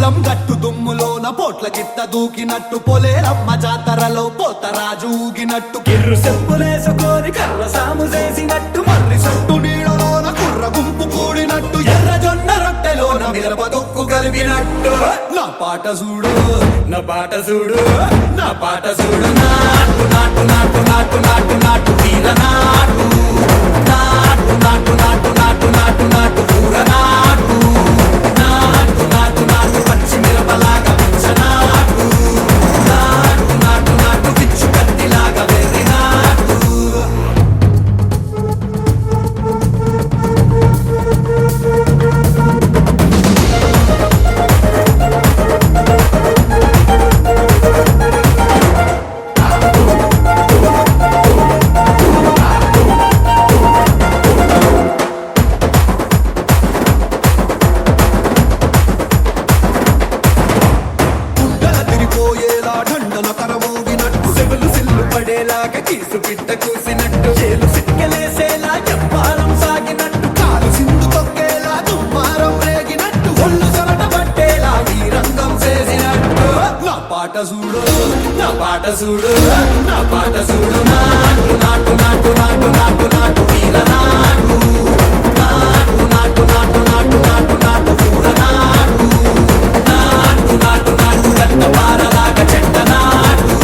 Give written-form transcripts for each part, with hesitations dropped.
పొలం గట్టు దుమ్ములోన పోట్ల గిత్త దూకినట్టు పొలేరమ్మ జాతరలో పోతరాజు ఊగినట్టు కిర్రు చెప్పులేసుకొని కర్ర సాము చేసినట్టు మర్రి సట్టు నీడలోన కుర్ర గుంపు కూడినట్టు ఎర్ర జొన్న రొట్టెలోన మిరప దొక్కు కలిపినట్టు నా పాట చూడు నా పాట చూడు నా పాట చూడు నాటు నాటు నాటు నాటు నాటు నాటు తీర నాటు నాటు నాటు నాటు నాటు నాటు నాటు కూర నాటు నాటు నాటు నాటు పచ్చి మిరపలాగా పిచ్చ నాటు నాటు నాటు నాటు పిచ్చు కత్తిలాగా వెర్రి నాటు కీసు పిట్ట కూసినట్టు చేలు సిక్కలేసేలా చెప్పారం సాగినట్టు కాలు సింధు తొక్కేలా దుమ్మారం రేగినట్టు ఒళ్ళు సొరట పట్టేలా ఈ రంగం చేసినట్టు నా పాట చూడు నా పాట చూడు నా పాట చూడు నాటు నాటు నాటు నాటు నాటు నాటు వీర నాటు నాటు నాటు నాటు నాటు నాటు నాటు కూర నాటు నాటు నాటు నాటు గంట పారలాగా చెట్ట నాటు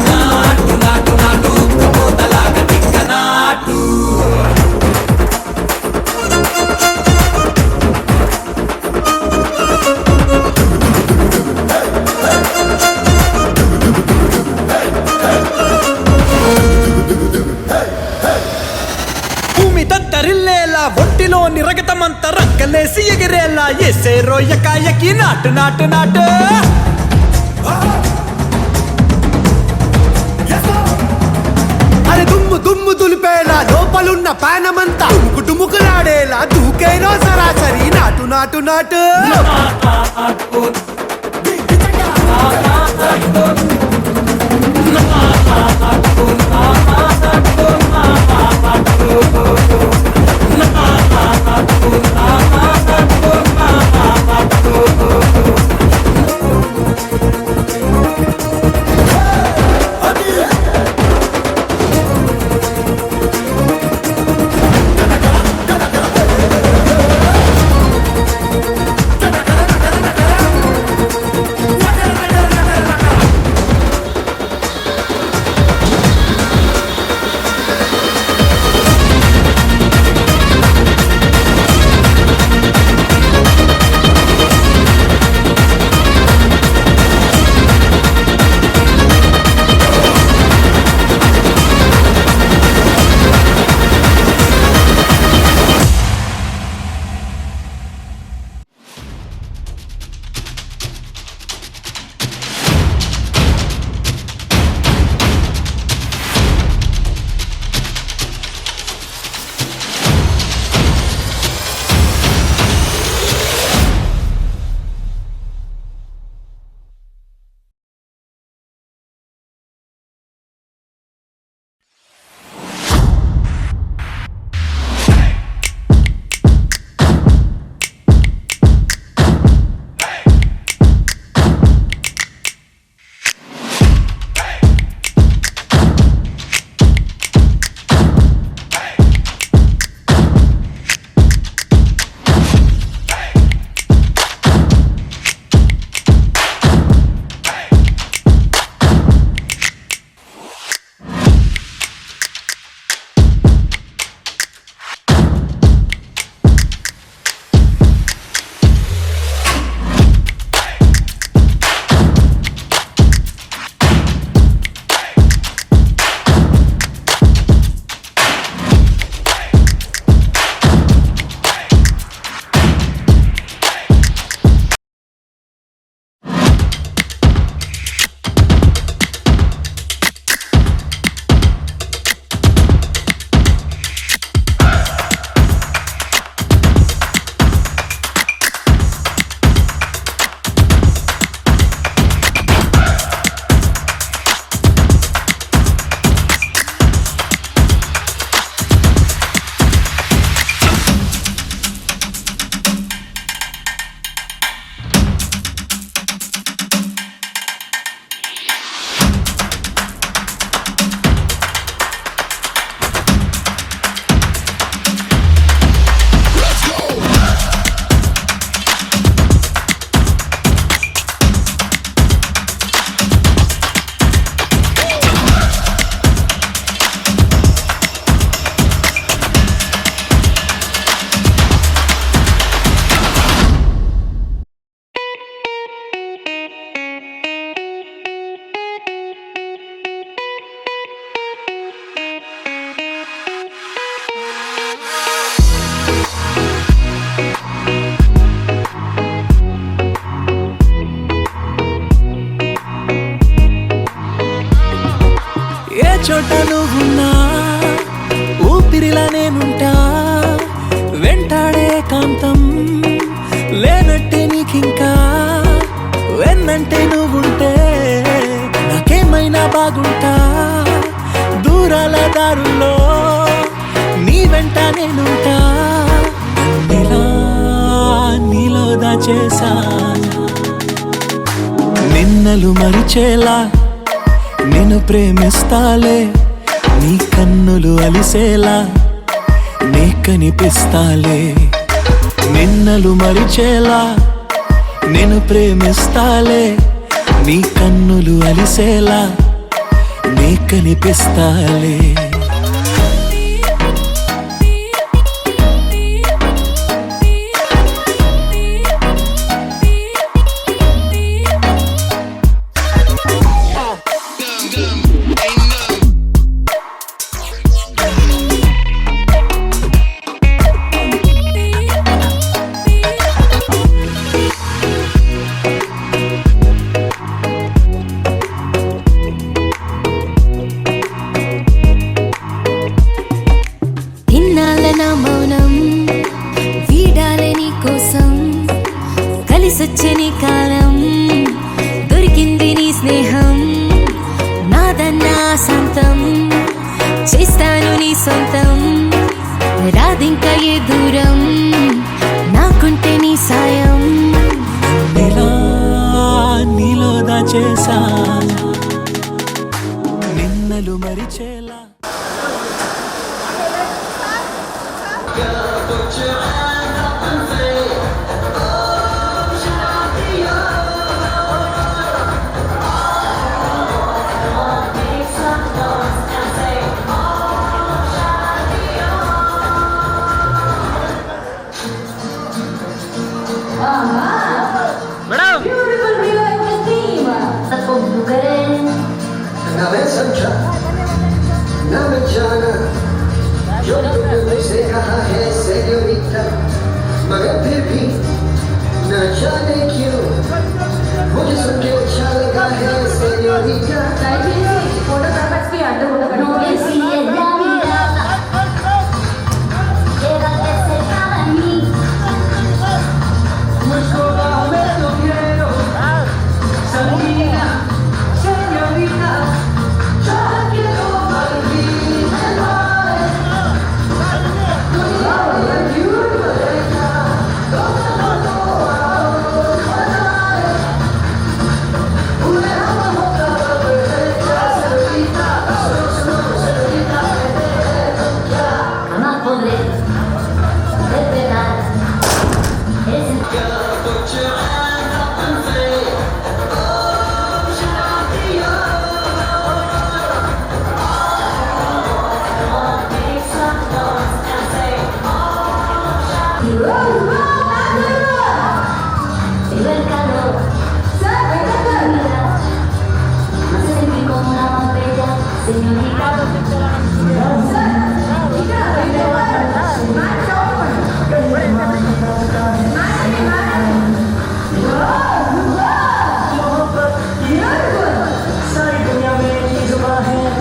నాటు నాటు నాటు కమోతలాగా టిక్క నాటు భూమి దద్దరిల్లేలా ఒంటిలో నిరగతమంత రక్కలేసి ఎగిరేలా ఎసే రోయకాయకి నాటు నాటు నాటు అరే దుమ్ము దుమ్ము దులిపేలా లోపలున్న పానమంతా టుముకులాడేలా దూకేనో సరాసరి నాటు నాటు నాటు నేనుంటా నీలా నీలో దాచేసా నిన్నలు మరిచేలా నేను ప్రేమిస్తాలే నీ కన్నులు అలిసేలా నీ కనిపిస్తాలే నిన్నలు మరిచేలా నేను ప్రేమిస్తాలే నీ కన్నులు అలిసేలా నీ కనిపిస్తాలే కలిసొచ్చని కాలం దొరికింది నీ స్నేహం నాదన్నా సొంతం చేస్తాను నీ సొంతం రాదింకా ఏ దూరం నాకుంటే నీ సాయం నీలో దాచేసా నిన్నలు మరిచేలా ना मैं जाना जो तुमने मुझसे कहा है सेन्योरिटा मगर फिर भी न जाने क्यों मुझे सुन के अच्छा लगा है सेन्योरिटा मुझको मैं तो quiero संगीता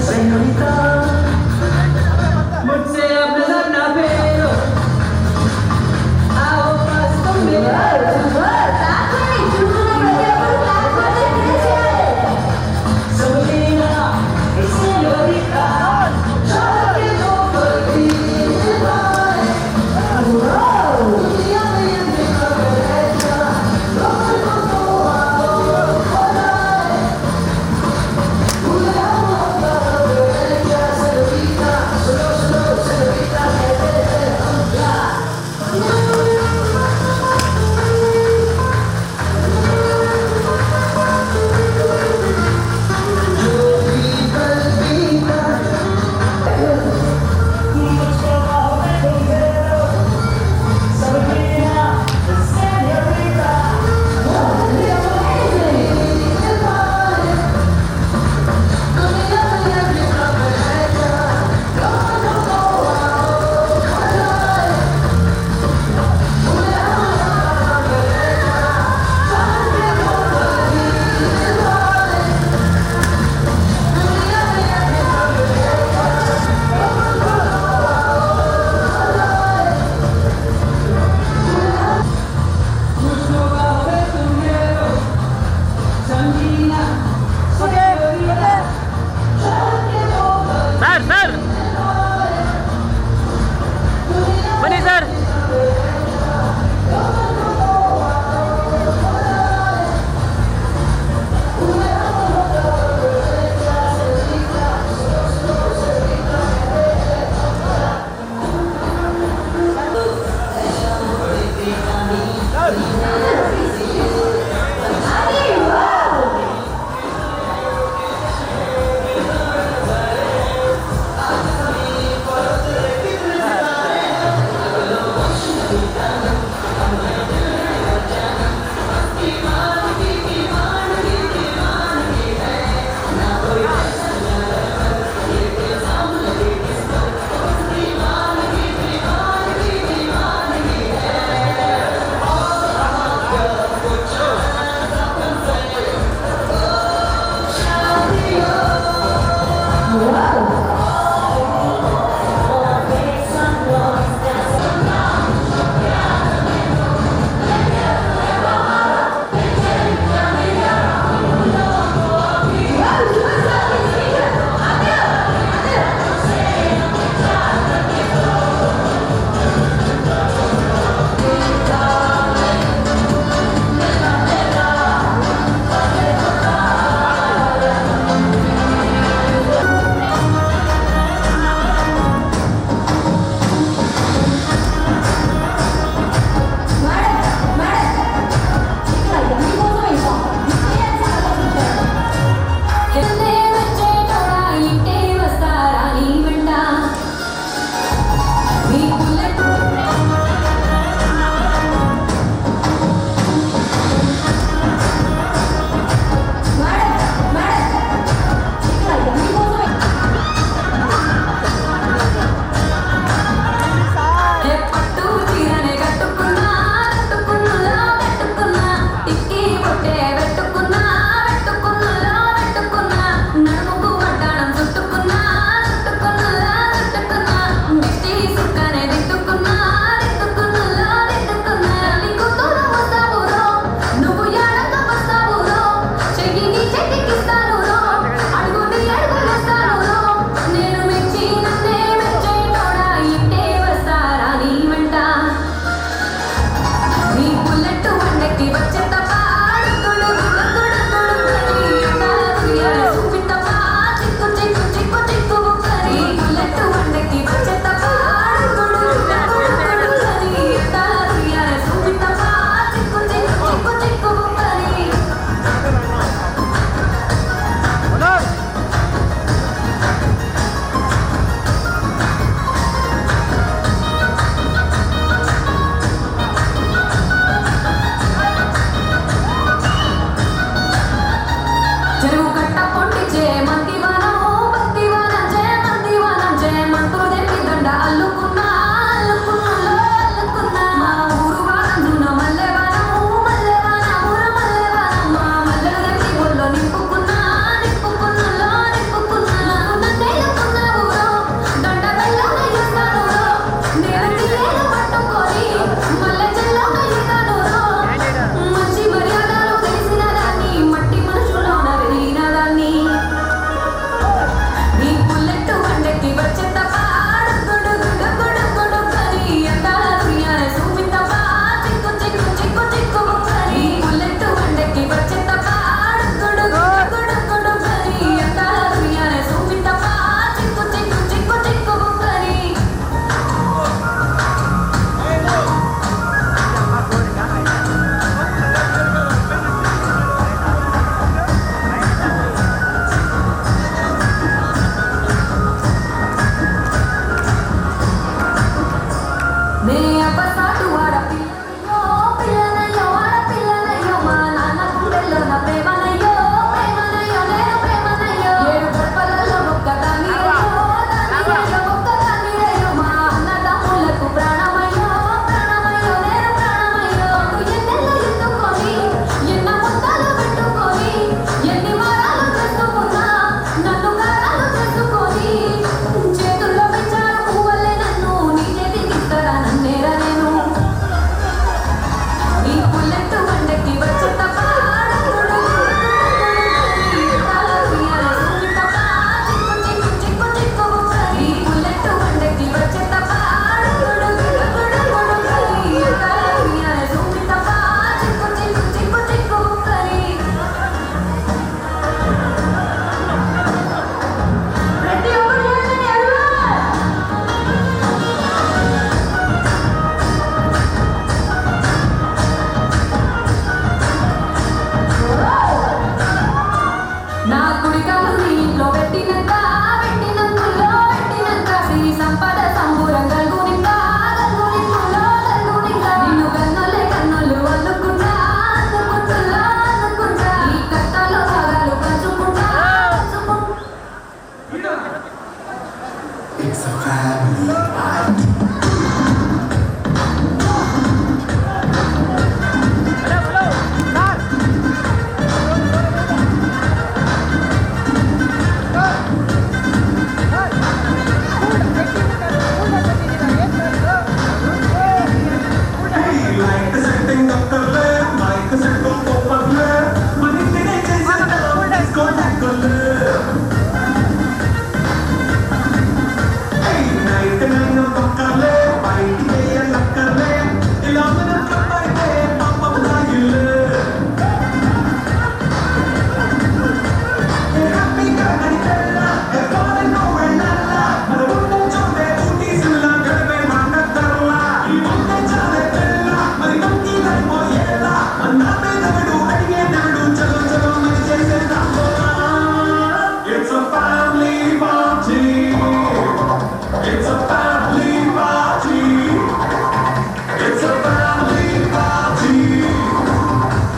सेन्योरिटा मुझसे अब नजर ना फेरो आओ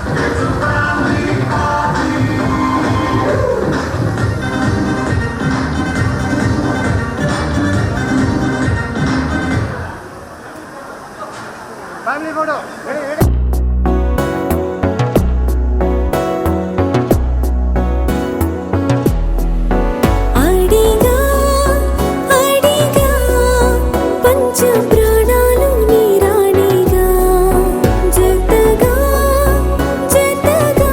It's a family party. Family photo. Ready? అడిగా అడిగా పంచ ప్రాణాలు నీరాణిగా జతగా జతగా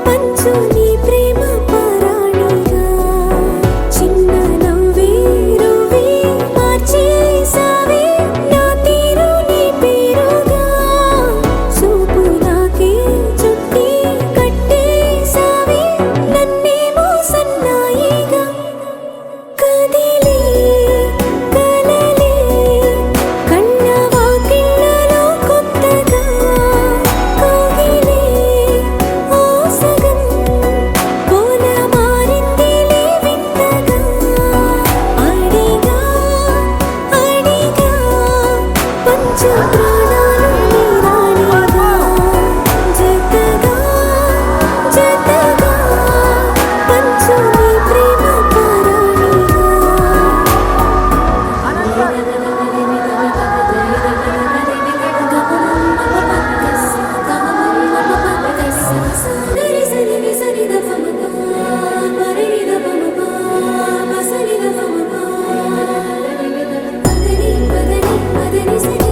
పంచు నీ ప్రేమ పరాణిగా చిన్న నవ్వే రువే మార్చేసావే నా తీరు నీ పేరుగా చూపు నాకే చుట్టి కట్టేసావే నన్నేమో సన్నాయిగా కదిలే కలలే కన్న వాకిళ్ళలో కొత్తగా కోగిలే ఓ సగం కోన మారిందిలే వింతగా అడిగా అడిగా పంచ ప్రాణాలు నీరాణిగా జతగా జతగా పంచు నీ ప్రేమ పరాణిగా మదని మదని సరి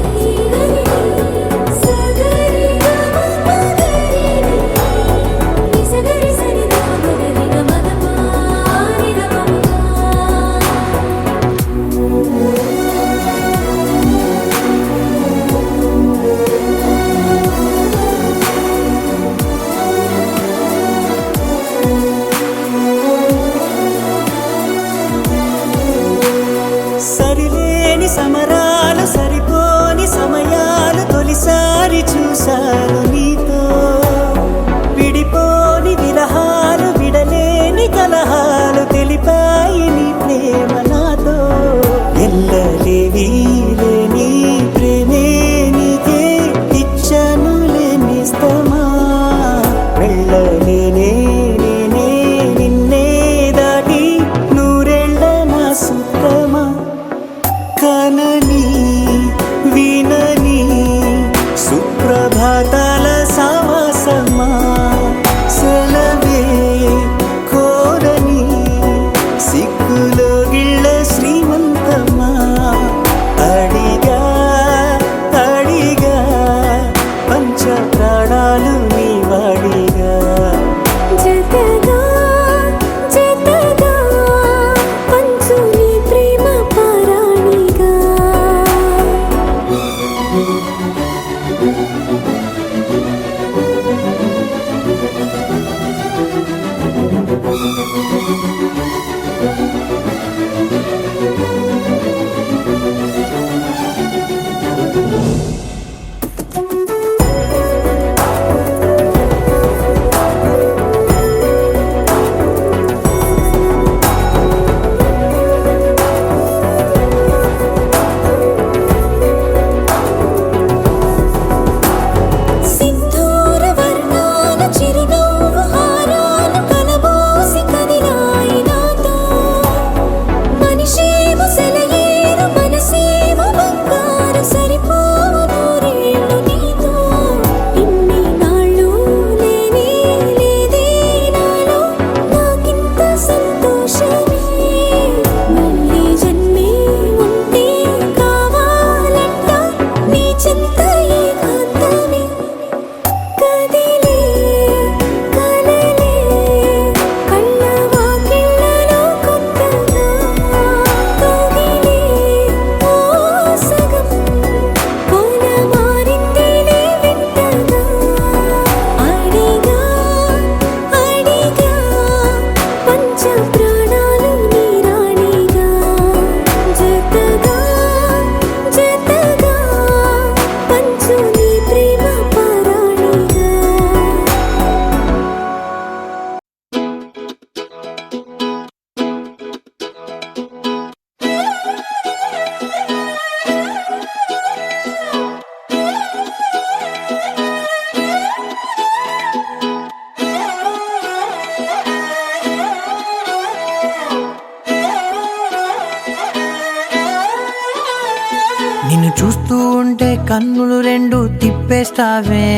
ఉంటే కన్నులు రెండు తిప్పేస్తావే,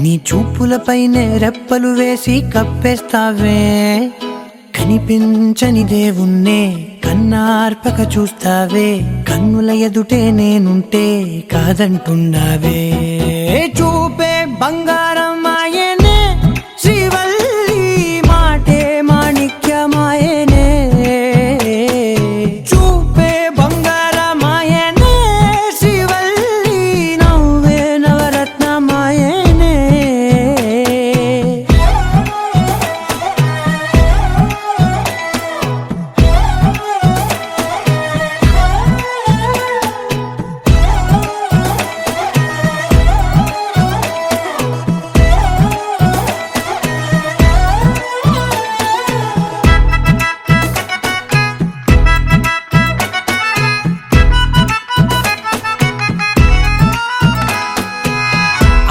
నీ చూపులపైనే రెప్పలు వేసి కప్పేస్తావే. కనిపించని దేవుణ్ణే కన్నార్పక చూస్తావే, కన్నుల ఎదుటే నేనుంటే కాదంటున్నావే. చూపే బంగారం ఆయనే శ్రీవల్లి, మాటే మాణిక్యమాయనే. చూపే బంగారమాయనే శ్రీవల్లి, నవ్వే నవరత్నమాయనే.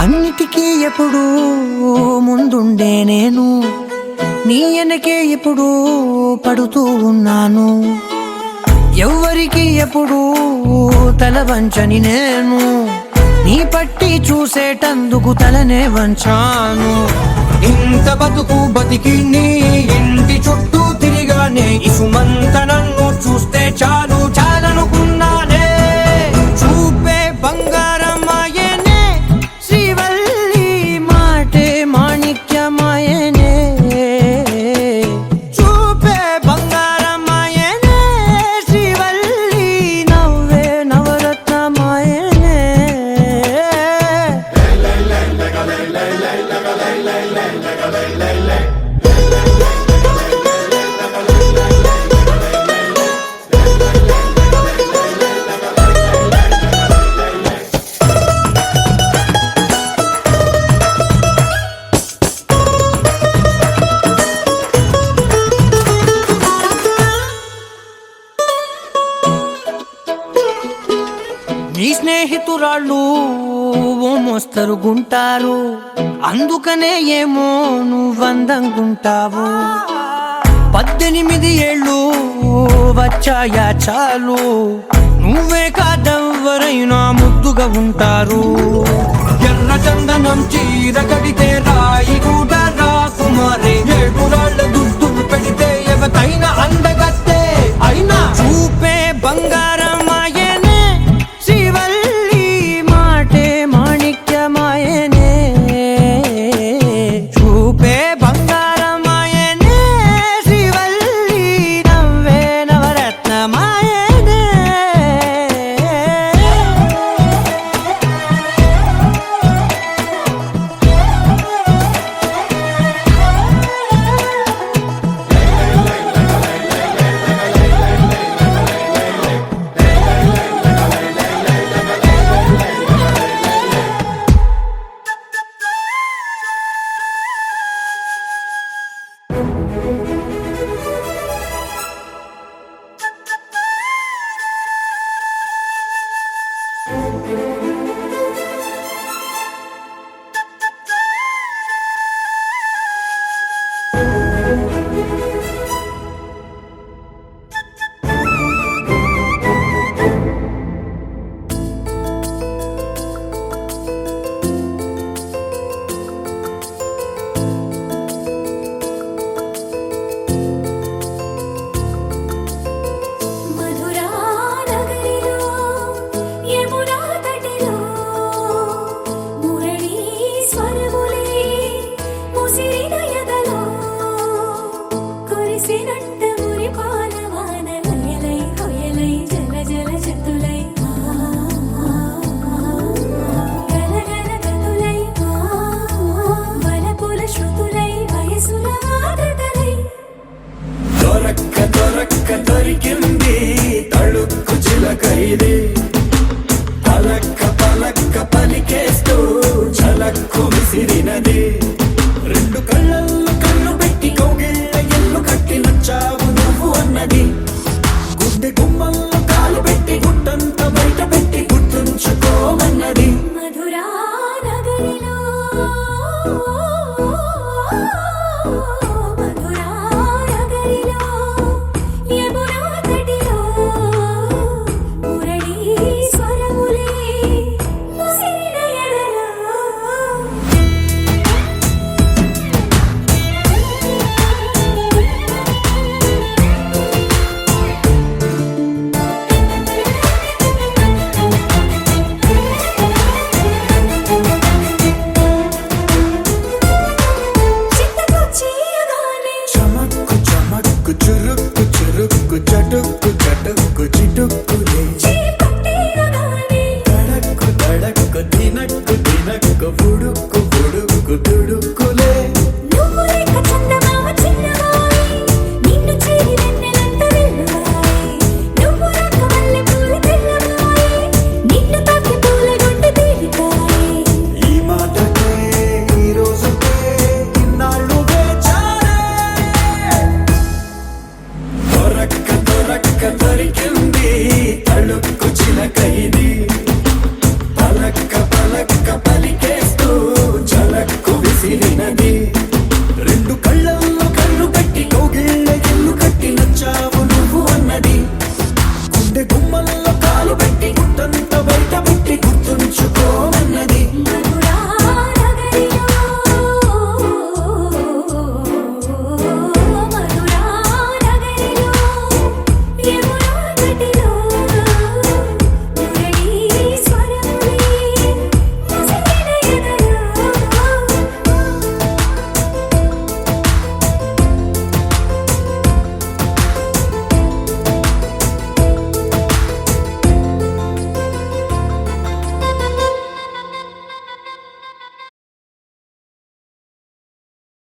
అన్నిటికీ ఎప్పుడు ముందుండే నేను, నీ వెనకే ఎప్పుడు పడుతూ ఉన్నాను. ఎవ్వరికి ఎప్పుడు తల వంచని నేను, నీ పట్టి చూసేటందుకు తలనే వంచాను. ఇంత బతుకు బతికి నీ ఇంటి చుట్టూ తిరిగానే, ఇసుమంత నన్ను చూస్తే చాలు చాలనుకున్నానే. చూపే బంగారమాయనే శ్రీవల్లి, మాటే మాణిక్యమాయనే. చూపే బంగారమాయనే శ్రీవల్లి, నవ్వే నవరత్నమాయనే. నీ స్నేహితురాళ్ళు ఓ మోస్తరుగుంటారు, అందుకనే ఏమో నువ్వందంగుంటావు. 18 ఏళ్ళు వచ్చాయా చాలు, నువ్వే కాదెవ్వరైనా ముద్దుగా ఉంటారు. ఎర్ర చందనం చీర కడితే రాయి కూడా రాకుమారే, 7 రాళ్ళ దుద్దులు పెడితే ఎవతైనా అందగత్తే. అయినా చూపే బంగారమాయనే శ్రీవల్లి, మాటే మాణిక్యమాయనే. చూపే బంగారమాయనే శ్రీవల్లి, నవ్వే నవరత్నమాయనే. మధురా నగరిలో యమునా తటిలో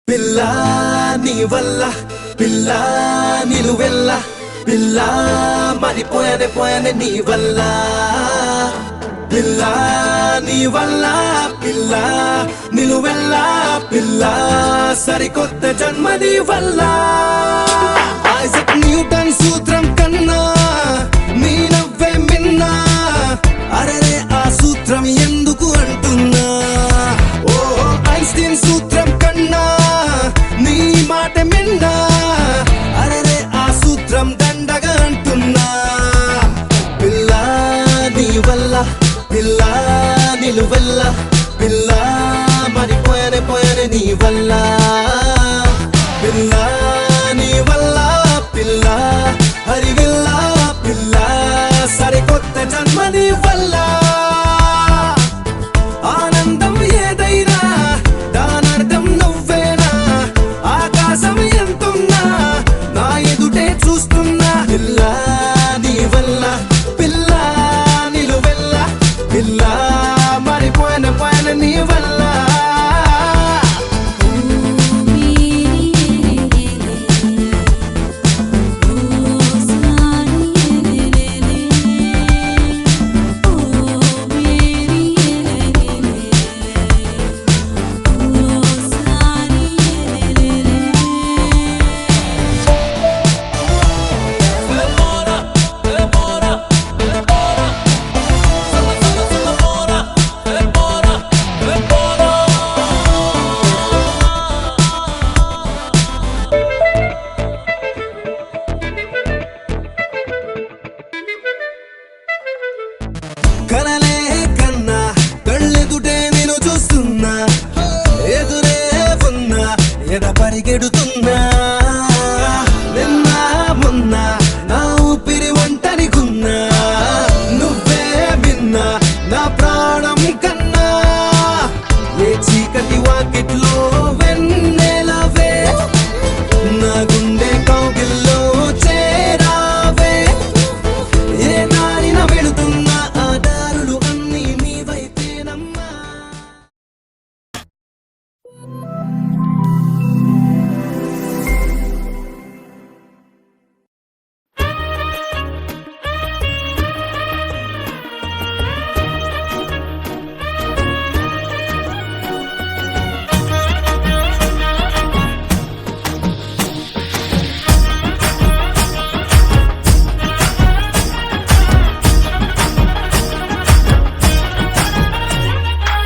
పిల్ల నీ వల్ల పిల్ల నిలువెల్ల పిల్ల మరిపోయానే నీ వల్ల పిల్ల నీ వల్ల పిల్ల నిలువెల్ల పిల్ల సరికొత్త జన్మ నీ వల్ల ఐజాక్ న్యూటన్ సూత్రం కన్నా నీ నవ్వే మిన్నా అరే ఆ సూత్రం ఎందుకు అంటున్నా ఓ ఐన్స్టీన్ సూత్రం కన్నా నీ మాట మిన్నా అరే ఆ సూత్రం దండగా అంటున్నా పిల్ల నీ వల్ల పిల్ల నిలువెల్ల పిల్ల మరిపోయానే నీ వల్ల పిల్ల నీ వల్ల పిల్ల హరివిల్ల పిల్ల సరికొత్త జన్మ నీ వల్ల ఆనందం ఏదైనా దానర్థం నువ్వేనా ఆకాశం ఎంతున్నా నా ఎదుటే చూస్తున్నా పిల్ల నీ వల్ల పిల్ల నిలువెల్ల పిల్ల మరిపోయానే నీ వల్ల కనలే కన్నా కళ్ళెదుటే నేను చూస్తున్నా ఎదురే ఉన్నా ఎద పరిగెడుతున్నా నిన్న మొన్న నా ఊపిరి ఒంటరిగున్నా నువ్వే విన్నా నా ప్రాణం కన్నా ఏ చీకటి వాకిట్లో వెన్నెలవే నా గుండె కౌగిల్లో చేరావే ఏ దారిన వెళుతున్నా ఆ దారులు అన్నీ నీ వైపేనమ్మా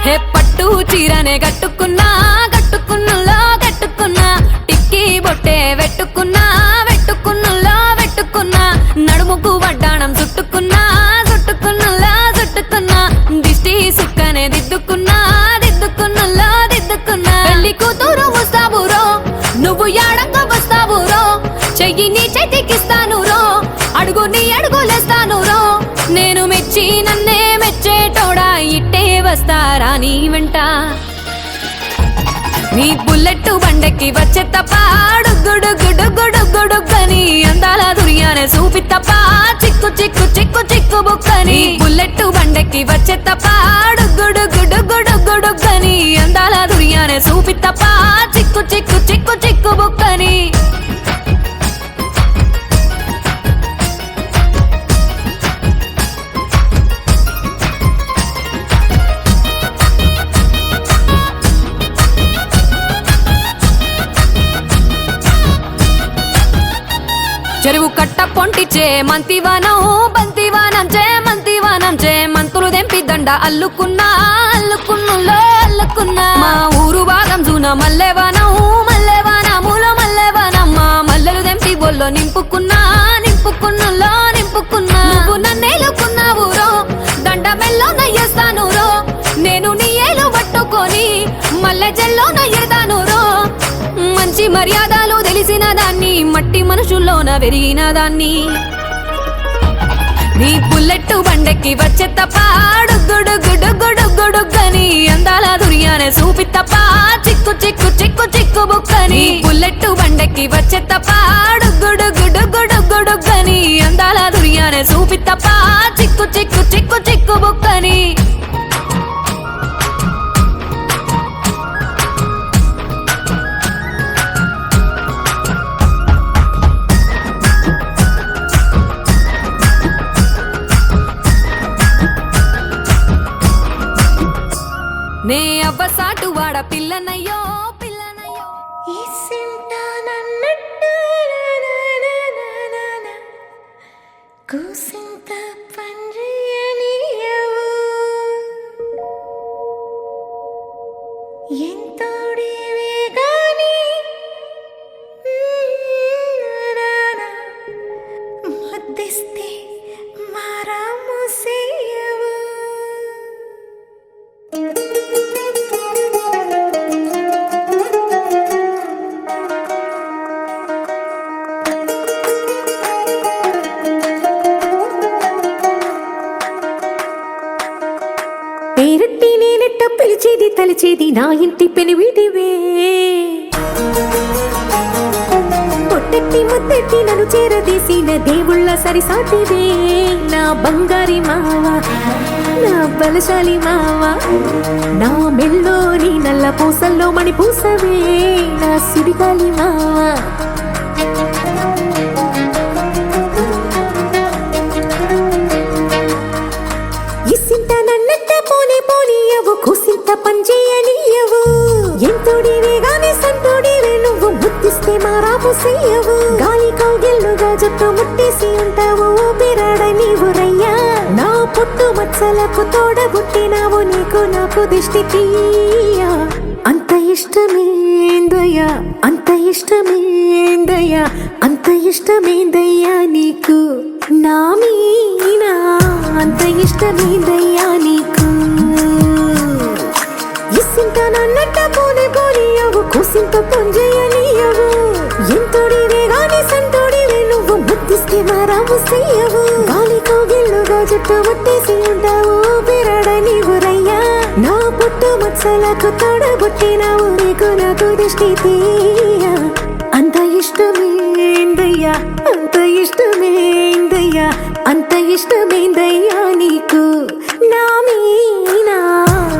హే పట్టు చీరనే కట్టుకున్నా కట్టుకున్నులో కట్టుకున్నా టిక్కీ బొట్టే వెట్టుకున్నా వెట్టుకున్నులో వెట్టుకున్నా నడుముకు వడ్డాణం చుట్టుకున్నా చుట్టుకున్నులో చుట్టుకున్నా దిష్టి సుక్కనే దిద్దుకున్నా దిద్దుకున్నులో దిద్దుకున్నా పెళ్లి కూతురు వస్తావురో నువ్వు యాడంగా వస్తావురో చెయ్యి నీ చేతికిస్తాను రో అడుగు నీ అడుగులేస్తాను రో నేను మెచ్చి నన్నే మెచ్చేటోడా ఇట్టే వస్తారా నీ వెంట నీ బుల్లెట్ బండెక్కి వచ్చే తప్ప డుగ్గుడుగ్గుడుగ్గుడుగ్గుడుగ్గని అందాల దుర్యానే చూపి తప్ప చిక్కు చిక్కు చిక్కు చిక్కు బుక్కని బుల్లెట్ బండెక్కి వచ్చే తప్ప డుగ్గుడుగ్గుడుగ్గుడుగ్గుడుగ్గని అందాల దుర్యానే చూపి తప్ప చిక్కు చిక్కు చిక్కు చిక్కు బుక్కని చెరువు కట్ట పొంటిచే మంతివానం బంతివానం చే మంతివానం చే మంతులు దెంపి దండ అల్లుకున్నా అల్లుకున్నులో అల్లుకున్నా మా ఊరు భాగం జూన మల్లెవానం మల్లెవానములో మల్లెవానం మా మల్లెలు దెంపి బొల్లో నింపుకున్నా నింపుకున్నులో నింపుకున్నా నువ్వు నన్నేలుకున్నావు రో దండ మెల్లో నయ్యేస్తాను రో నేను నీ ఏలు పట్టుకొని మల్లె జల్లో నయ్యేదాను రో మంచి మర్యాదలు తెలిసిన దాన్ని మట్టి మనుషుల్లోన పెరిగిన దాన్ని నీ బుల్లెట్ బండెక్కి వచ్చే తప్ప డుగ్గుడుగ్గుడుగ్గుడుగ్గుడుగ్గని అందాల దుర్యానే చూపి తప్ప చిక్కు చిక్కు చిక్కు చిక్కు బుక్కని బుల్లెట్ బండెక్కి వచ్చే తప్ప డుగ్గుడుగ్గుడుగ్గుడుగ్గుడుగ్గని అందాల దుర్యానే చూపి తప్ప చిక్కు చిక్కు చిక్కు చిక్కు బుక్కని నే అవ్వసాటు వాడ పిల్లనయ్యో పిల్లనయ్యో కూసింత పండ్రియనియవు ఎంతోడివే గాని ముద్దిస్తే మారాము సేయవు పేరట్టి నేనెట్ట పిలిచేది తలిచేది నా ఇంటి పెనివిటివే పొట్టెట్టి ముద్దెట్టి నన్ను చేరదీసిన దేవుళ్ళ సరిసాటివే నా బంగారి మావ నా బలశాలి మావ నా మెల్లోని నల్ల పూసల్లో మణి పూసవే నా సిరిగాలి మావ ఇసింత నన్నట్ట పోనే పోనీయవు కూసింత పంచేయనీయవు ఎంతోడివే గాని సంతోడివే నువ్వు ముద్దిస్తే మారాపు చెయ్యవు గాలి కౌగిల్లుగా జుట్టు ముట్టేసి ఉంటావు ఊపిరాడ నీవు రయ్యా నా పుట్టు మచ్చలకు తోడబుట్టినావు నీకు నాకు దిష్టి తీయా అంత ఇష్టమేందయ్యా అంత ఇష్టమేందయ్యా అంత ఇష్టమేందయ్యా నీకు నా మీనా అంత ఇష్టమేందయ్యా నీకు ఇసింత నన్నట్ట పోనే పోనీయవు కూసింత పొంజేయనీయవు ఎంతోడివే గాని సంతోడివే నువ్వు ముద్దిస్తే మారాము చెయ్యవు గాలి కౌగిల్లుగా జుట్టు ముట్టేసి ఉంటావు ఊపిరాడ నీవు రయ్యా నా పుట్టు మచ్చలకు తోడబుట్టినావు నీకు నాకు దిష్టి తీయా అంత ఇష్టమేందయ్యా అంత ఇష్టమేందయ్యా అంత ఇష్టమేందయ్యా నీకు నా మీనా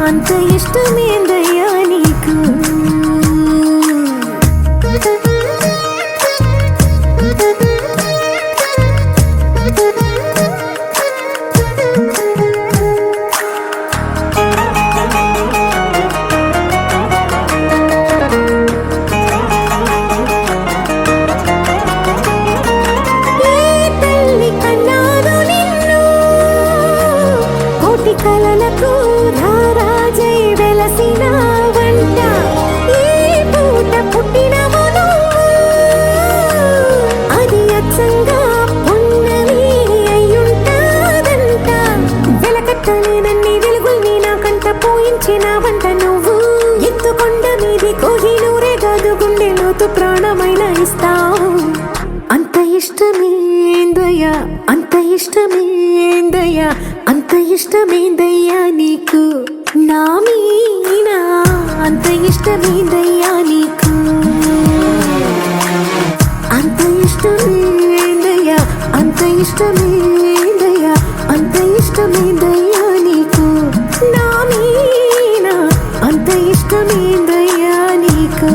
అంత ఇష్టమేందయ్యా నీకు కలలకు రారాజై వెలసిన వంట ఈ పూట పుట్టినవు నువ్వు అది అచ్చంగా పున్నమి అయ్యుంటాదంట వెలకట్టలేనన్ని వెలుగుల్ని నాకంట పోయించిన వంట నువ్వు ఎత్తుకొండ మీది కోహినూరే కాదు గుండె లోతు ప్రాణమైన ఇస్తావు అంత ఇష్టమేందయ్యా అంత ఇష్టమేందయ్యా అంత ఇష్టమేందయ్యా నీకు నా మీనా అంత ఇష్టమేందయ్యా నీకు అంత ఇష్టమేందయ్యా అంత ఇష్టమేందయ్యా అంత ఇష్టమేందయ్యా నీకు నా మీనా అంత ఇష్టమేందయ్యా నీకు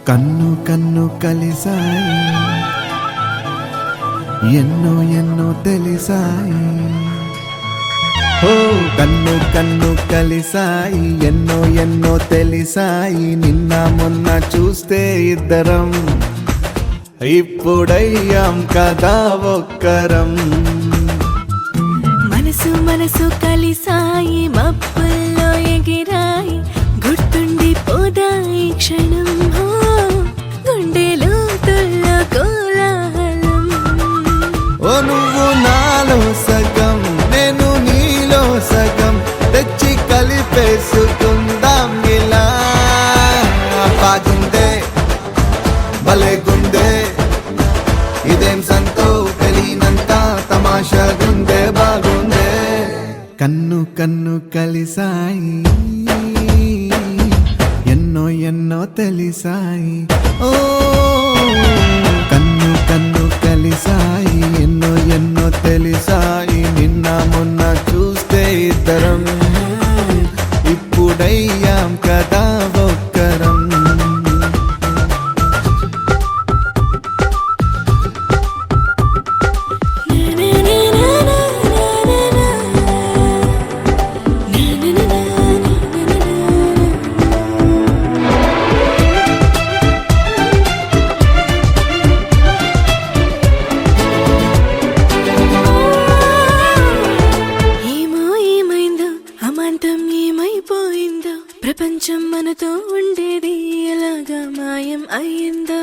కన్ను కన్ను కలిసాయి ఎన్నో ఎన్నో తెలిసాయి ఓ కన్ను కన్ను కలిసాయి ఎన్నో ఎన్నో తెలిసాయి నిన్న మొన్న చూస్తే ఇద్దరం ఇప్పుడయ్యాం కదా ఒక్కరం మనసు మనసు కలిసాయి మబ్బుల్లో ఎగిరాయి గుర్తుండి పోదాయి క్షణం గుండెలో తుల్లో కోలాహలం ఓ నువ్వు నాలో సగం నేను నీలో సగం తెచ్చి కలిపేసుకుందాం ఇలా బాగుందే భలే గుందే ఇదేం సంతో తెలియనంత తమాషాగుందే బాగుందే కన్ను కన్ను కలిసాయి ఎన్నో ఎన్నో తెలిసాయి. ఓ కన్ను కన్ను కలిసాయి, ఎన్నో ఎన్నో తెలిసాయి. నిన్న మొన్న చూస్తే ఇద్దరం, ఇప్పుడయ్యాం కదా ఒక్కరం. ఏమో ఏమైందో అమాంతం ఏమైపోయిందో, ప్రపంచం మనతో ఉండేది ఎలాగా మాయం అయ్యిందో.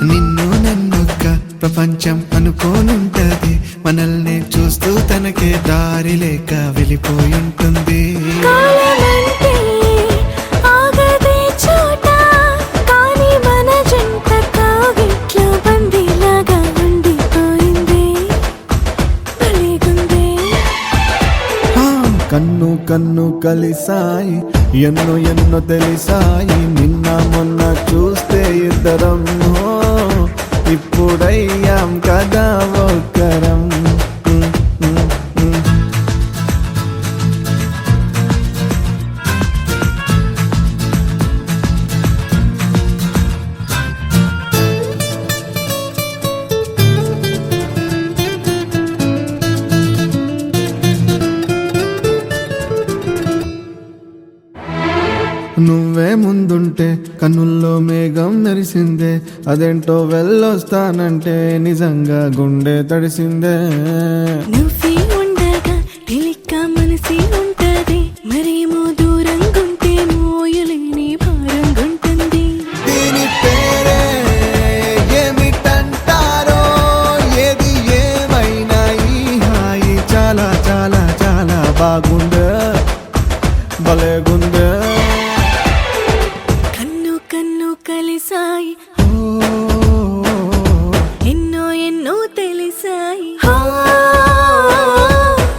నిన్ను నన్నొక్క ప్రపంచం అనుకోనుంటది, మనల్ని చూస్తూ తనకే దారి లేక వెళ్ళిపోయుంటుంది. కాలమంటే ఆగదే చోట, కానీ మన జంట కాగిట్లో బందీలాగా ఉండిపోయింది. భలేగుందే. ఆ, కన్ను కన్ను కలిసాయి, ఎన్నో ఎన్నో తెలిసాయి. నిన్న మొన్న చూస్తే ఇద్దరం, ఓ, ఇప్పుడయ్యాం కదా ఒక్కరం. నువ్వే ముందుంటే కన్నుల్లో మేఘం మెరిసిందే, అదేంటో వెళ్ళొస్తానంటే నిజంగా గుండె తడిసిందే. నువ్వే ఉండగా తెలిక్క మనసి ఉంటది, మరేమో దూరంగుంటే మోయలేని భారంగుంటుంది. దీని పేరే ఏమిటంటారో, ఏది ఏమైనా ఈ హాయి చాలా చాలా చాలా బాగుందే, భలేగుందే. కన్ను కన్ను కలిసాయి, ఎన్నో ఎన్నో తెలిసాయి.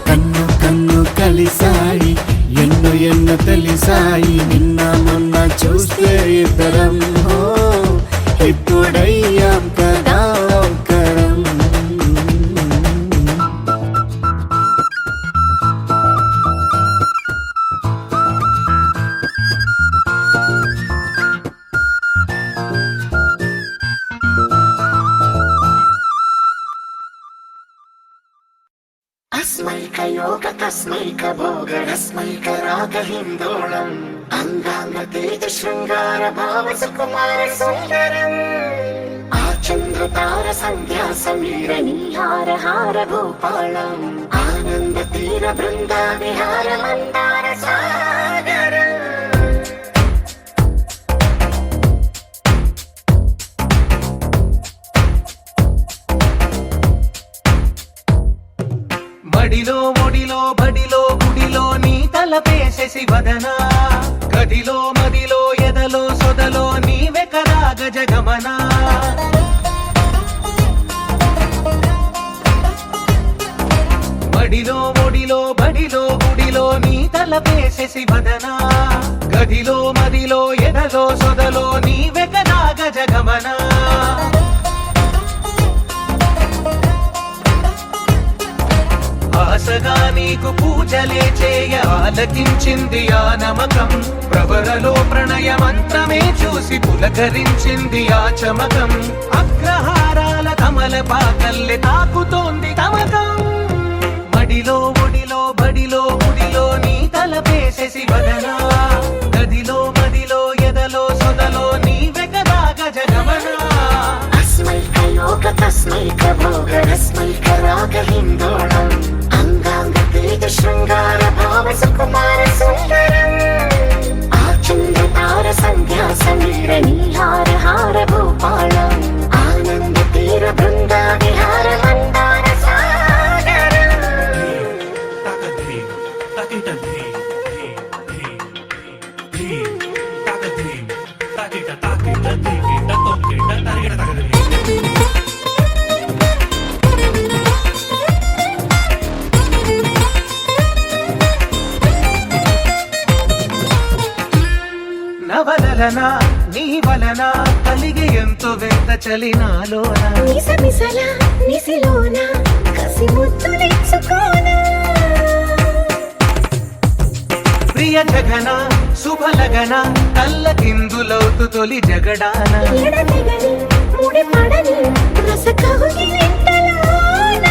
కన్ను కన్ను కలిసాయి, ఎన్నో ఎన్నో తెలిసాయి. నిన్న మొన్న చూస్తే ఇద్దరం, ఓ, ఇప్పుడయ్యాం కదా ఒక్కరం. अस्मैकयोग तस्मैक भोग रस्मैक राग हिन्दोळम् अङ्गाङ्ग तेज शृङ्गार भाव सुकुमार सुन्दरम् आचन्द्रतार सन्ध्या समीर नीहार हार भूपालम् आनन्द तीर बृन्दा विहार मन्दार सागरम् మడిలో ఒడిలో బడిలో గుడిలో నీ తలపేసేసి వదనా, గదిలో మదిలో ఎదలో సొదలో నీవే కదా గజగమనా. మడిలో ఒడిలో బడిలో గుడిలో నీ తలపేసేసి వదనా, గదిలో మదిలో ఎదలో సొదలో నీవే కదా గజగమనా. ఆశగా నీకు పూజలే చేయ ఆలకించింది ఆ నమకం, ప్రవరలో ప్రణయ మంత్రమే చూసి పులకరించింది ఆ చమకం. అగ్రహారాల కమల పాకల్లె తాకుతోంది తమకం. మడిలో ఒడిలో బడిలో గుడిలో నీ తలపేసేసి వదనా, గదిలో మదిలో ఎదలో సొదలో నీవే కదా గజగమనా. अस्मैकयोग तस्मैक भोग रस्मैक राग हिन्दोळम् अङ्गाङ्ग तेज शृङ्गार भाव सुकुमार सुन्दरम् आचन्द्रतार सन्ध्या समीर नीहार हार भूपालम् आनन्द तीर बृन्दा विहार मन्दार सागरम् వలన నీ వలన కలిగి ఎంతో వెంత చలినాలోన మిసమిసల నిసిలోన కసి ముద్దులెచ్చుకోనా ప్రియ జగన శుభలగన కళ్ళ కిందులవుతు తొలి జగడాన ఎడతెగని ముడి పడని రసకవుని వెంటలోన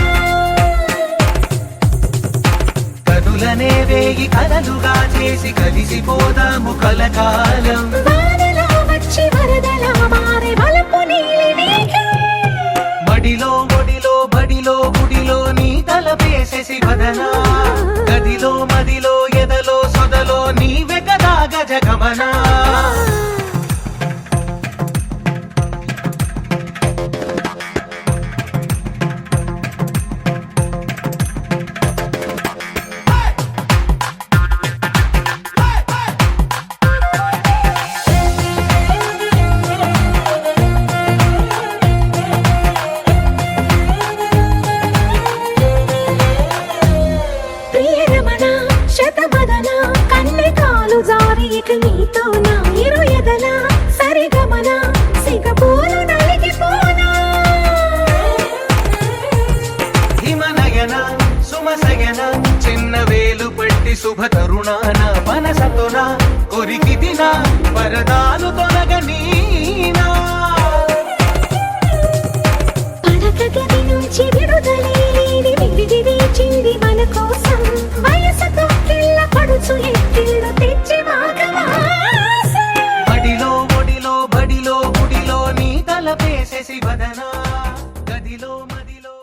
కనులనే వేగి కలలుగా చేసి కలిసిపోదాము కలకాలం వానలా వచ్చి వరదలా మారే వలపు నీలి మేఘం మడిలో ఒడిలో బడిలో గుడిలో నీ తలపేసేసి వదనా గదిలో మదిలో ఎదలో సొదలో నీవే కదా గజగమనా ప్రియరమణ శతబదన కన్నె కాలు జారి ఇక నీతో నా ఇరు ఎదల సరిగమన సిగపోలు నలిగిపోనా హిమనయన సుమసయన చిన్న వేలు పట్టి శుభ తరుణాన మనసతోన కొరికి దిన వరదాలు తొలగనీనా పడక గది నుంచి విడుదలేని విడిది వేచింది మన కోసం వయసుతో కిల్ల పడుచు ఎత్తిళ్ళు తెచ్చి మాఘమాసం మడిలో ఒడిలో బడిలో గుడిలో నీ తలపేసేసి వదనా గదిలో మదిలో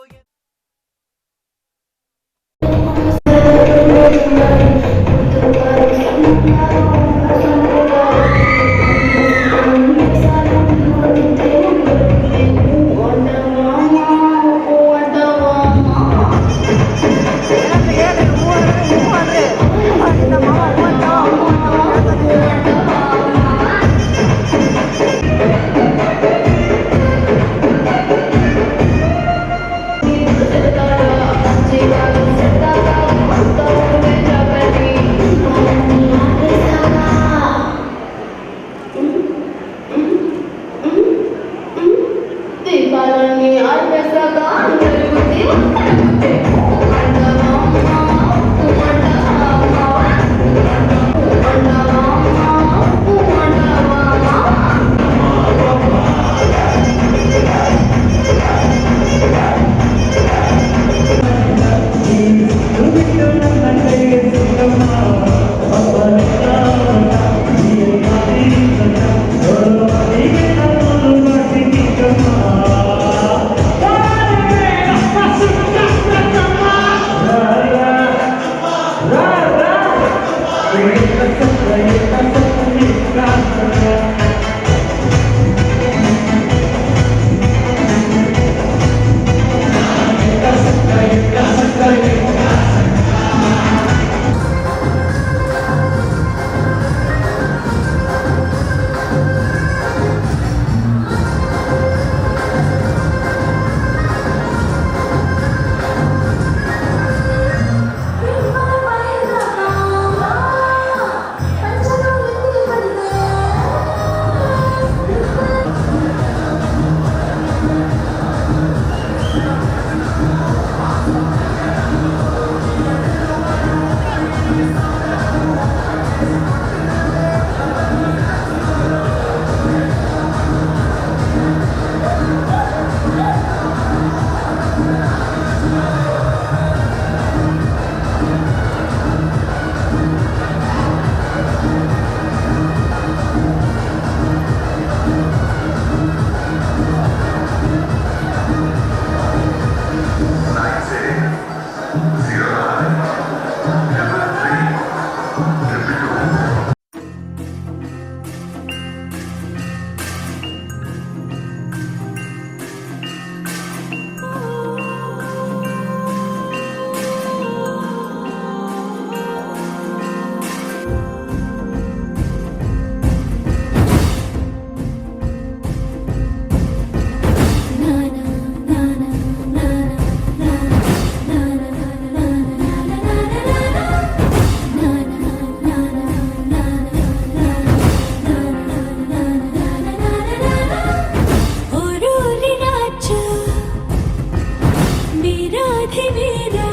వీరాధి వీరా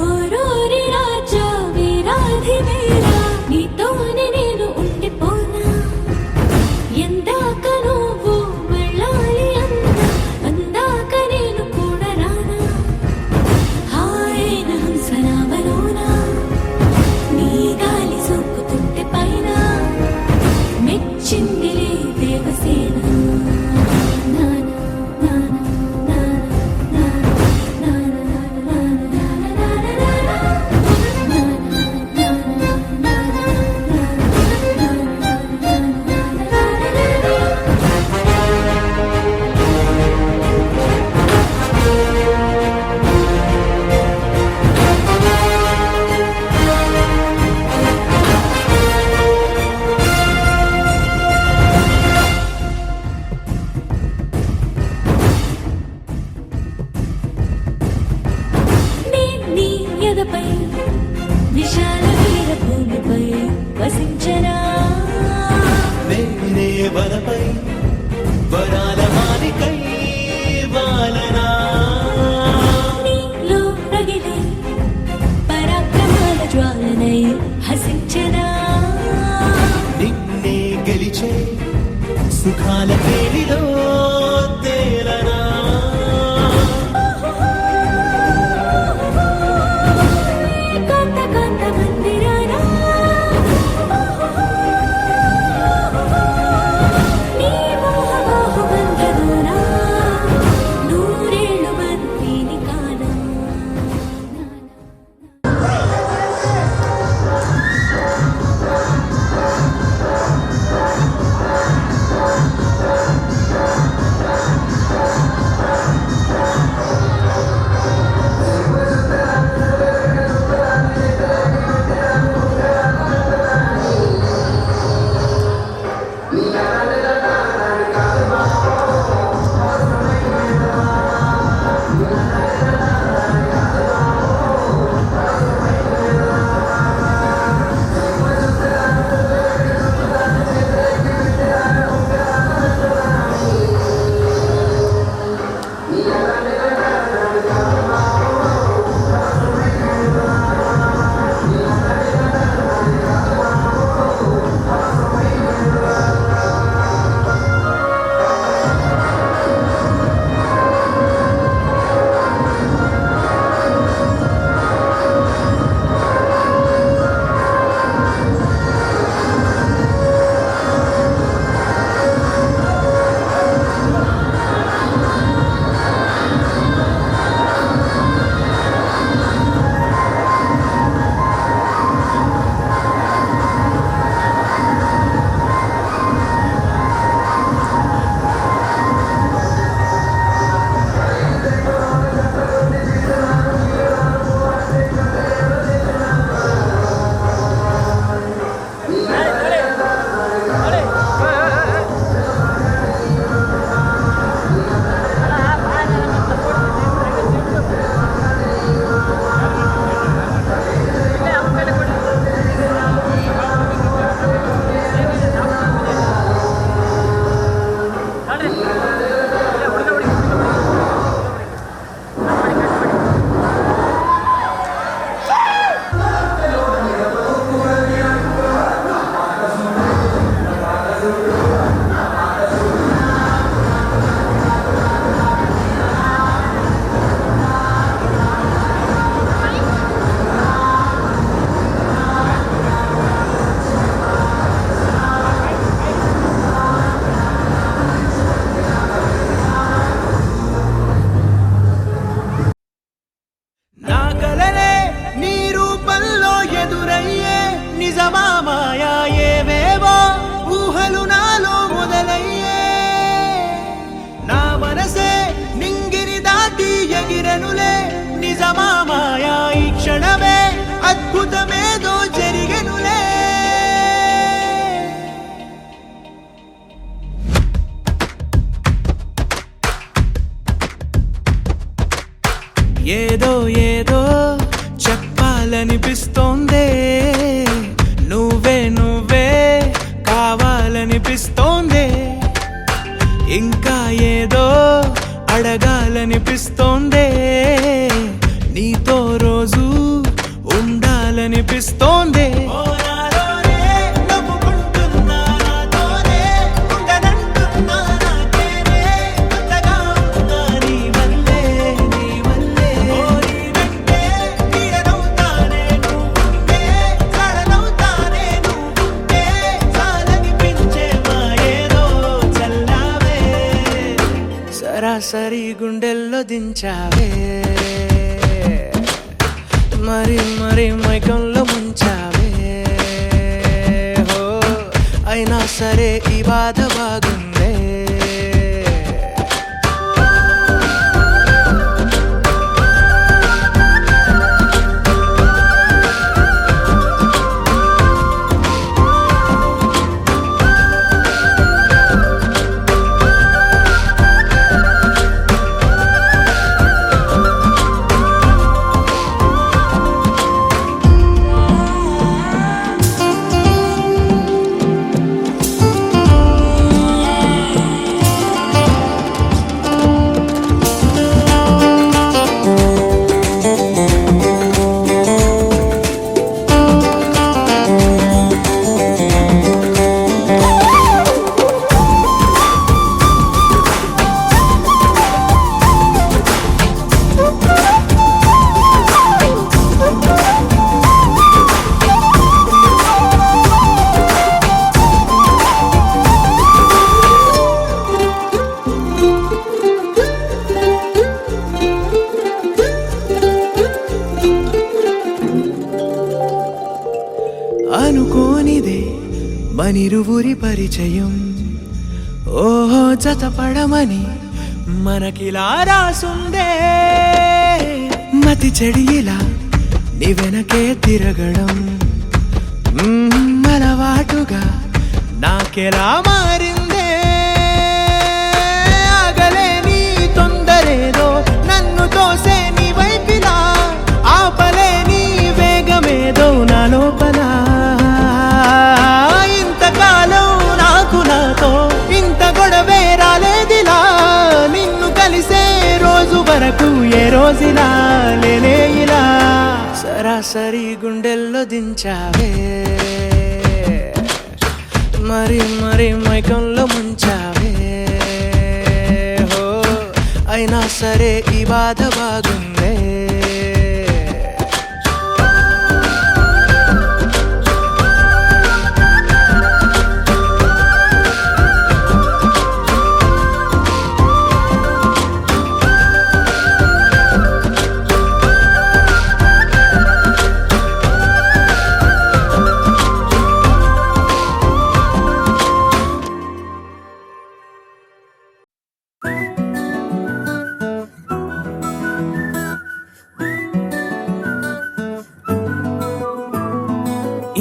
ఓరోరి రాజా వీరాధి వీరా నీతోనే నేను ఉండిపోనా ఎందాక నువ్వు వెళ్ళాలి అందాక నేను కూడా రానా హాయైన హంసనావలోనా నీ గాలి సోకుతుంటే పైన మెచ్చిందిలే దేవసేన నీ ఎదపై విశాల వీర భూమిపై వసించనా నేనే వనపై వరాల మాలికై వాలనా నీలో రగిలే పరాక్రమాల జ్వాలనై హసించనా నిన్నే గెలిచే సుఖాల పేరిలో తేలనా కాంత కాంత మందిరానా నీ మోహ బంధనానా నూరేళ్ళు బంతిని కానా అద్భుతమేదో జరిగెనులే. ఏదో ఏదో చెప్పాలనిపిస్తోందే, నువ్వే నువ్వే కావాలనిపిస్తోందే, ఇంకా ఏదో అడగాలనిపిస్తోందే, నీతో రోజు ఉండాలనిపిస్తోందే. సరాసరి గుండెల్లో దించావే, మరి మరి మైకంలో ముంచావే. హో అయినా సరే ఈ బాధ బాగుందే. అనుకోనిదే మనిరువురి పరిచయం, ఓహో జతపడమని మనకిలా రాసుందే. మతి చెడిలా నీ వెనకే తిరగడం అలవాటుగా నాకెలా మారిందే. ఆగలేని తొందరేదో నన్ను తోసే నీ వైపిలా, ఆపలేని వేగమేదో నా లోపల. ఇంతకాలం నాకు నాతో ఇంత గొడవే రాలేదిలా, నిన్ను కలిసే రోజు వరకు ఏ రోజులా లేనే ఇలా. సరాసరి గుండెల్లో దించావే, మరి మరి మైకంలో ముంచావే. హో అయినా సరే ఈ బాధ బాగుందే.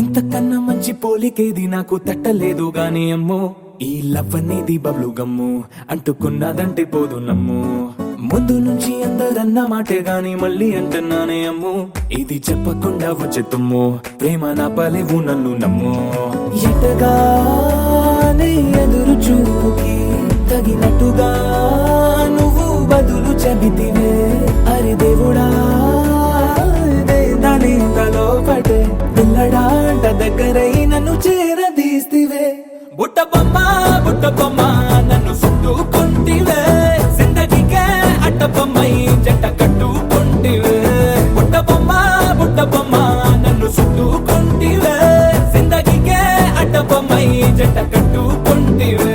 ఇంతకన్నా మంచి పోలికేది నాకు తట్టలేదు గాని అమ్మో, ఈ లవ్ అనేది బబ్లు గమ్ము అంటుకున్నదంటే పోదు నమ్ము. ముందు నుంచి అందరన్న మాటే గాని మళ్ళీ అంటున్నానే అమ్ము, ఇది చెప్పకుండా వచ్చే తుమ్ము, ప్రేమ నా పలేవు నన్ను నమ్ము. ఎటగానే ఎదురు చూకి తగినట్టుగా నువ్వు బదులు చెబితివే. అరే దేవుడా దానింతలో పడే పిల్లడాంట దగ్గరై నన్ను చేరదీస్తివే. బుట్ట బొమ్మ నన్ను చుట్టుకుంటివే, జిందగీకే అట్ట బొమ్మై జంట కట్టుకుంటివే. బుట్ట బొమ్మ నన్ను చుట్టుకుంటివే, జిందగీకే అట్ట బొమ్మై జంట కట్టుకుంటివే.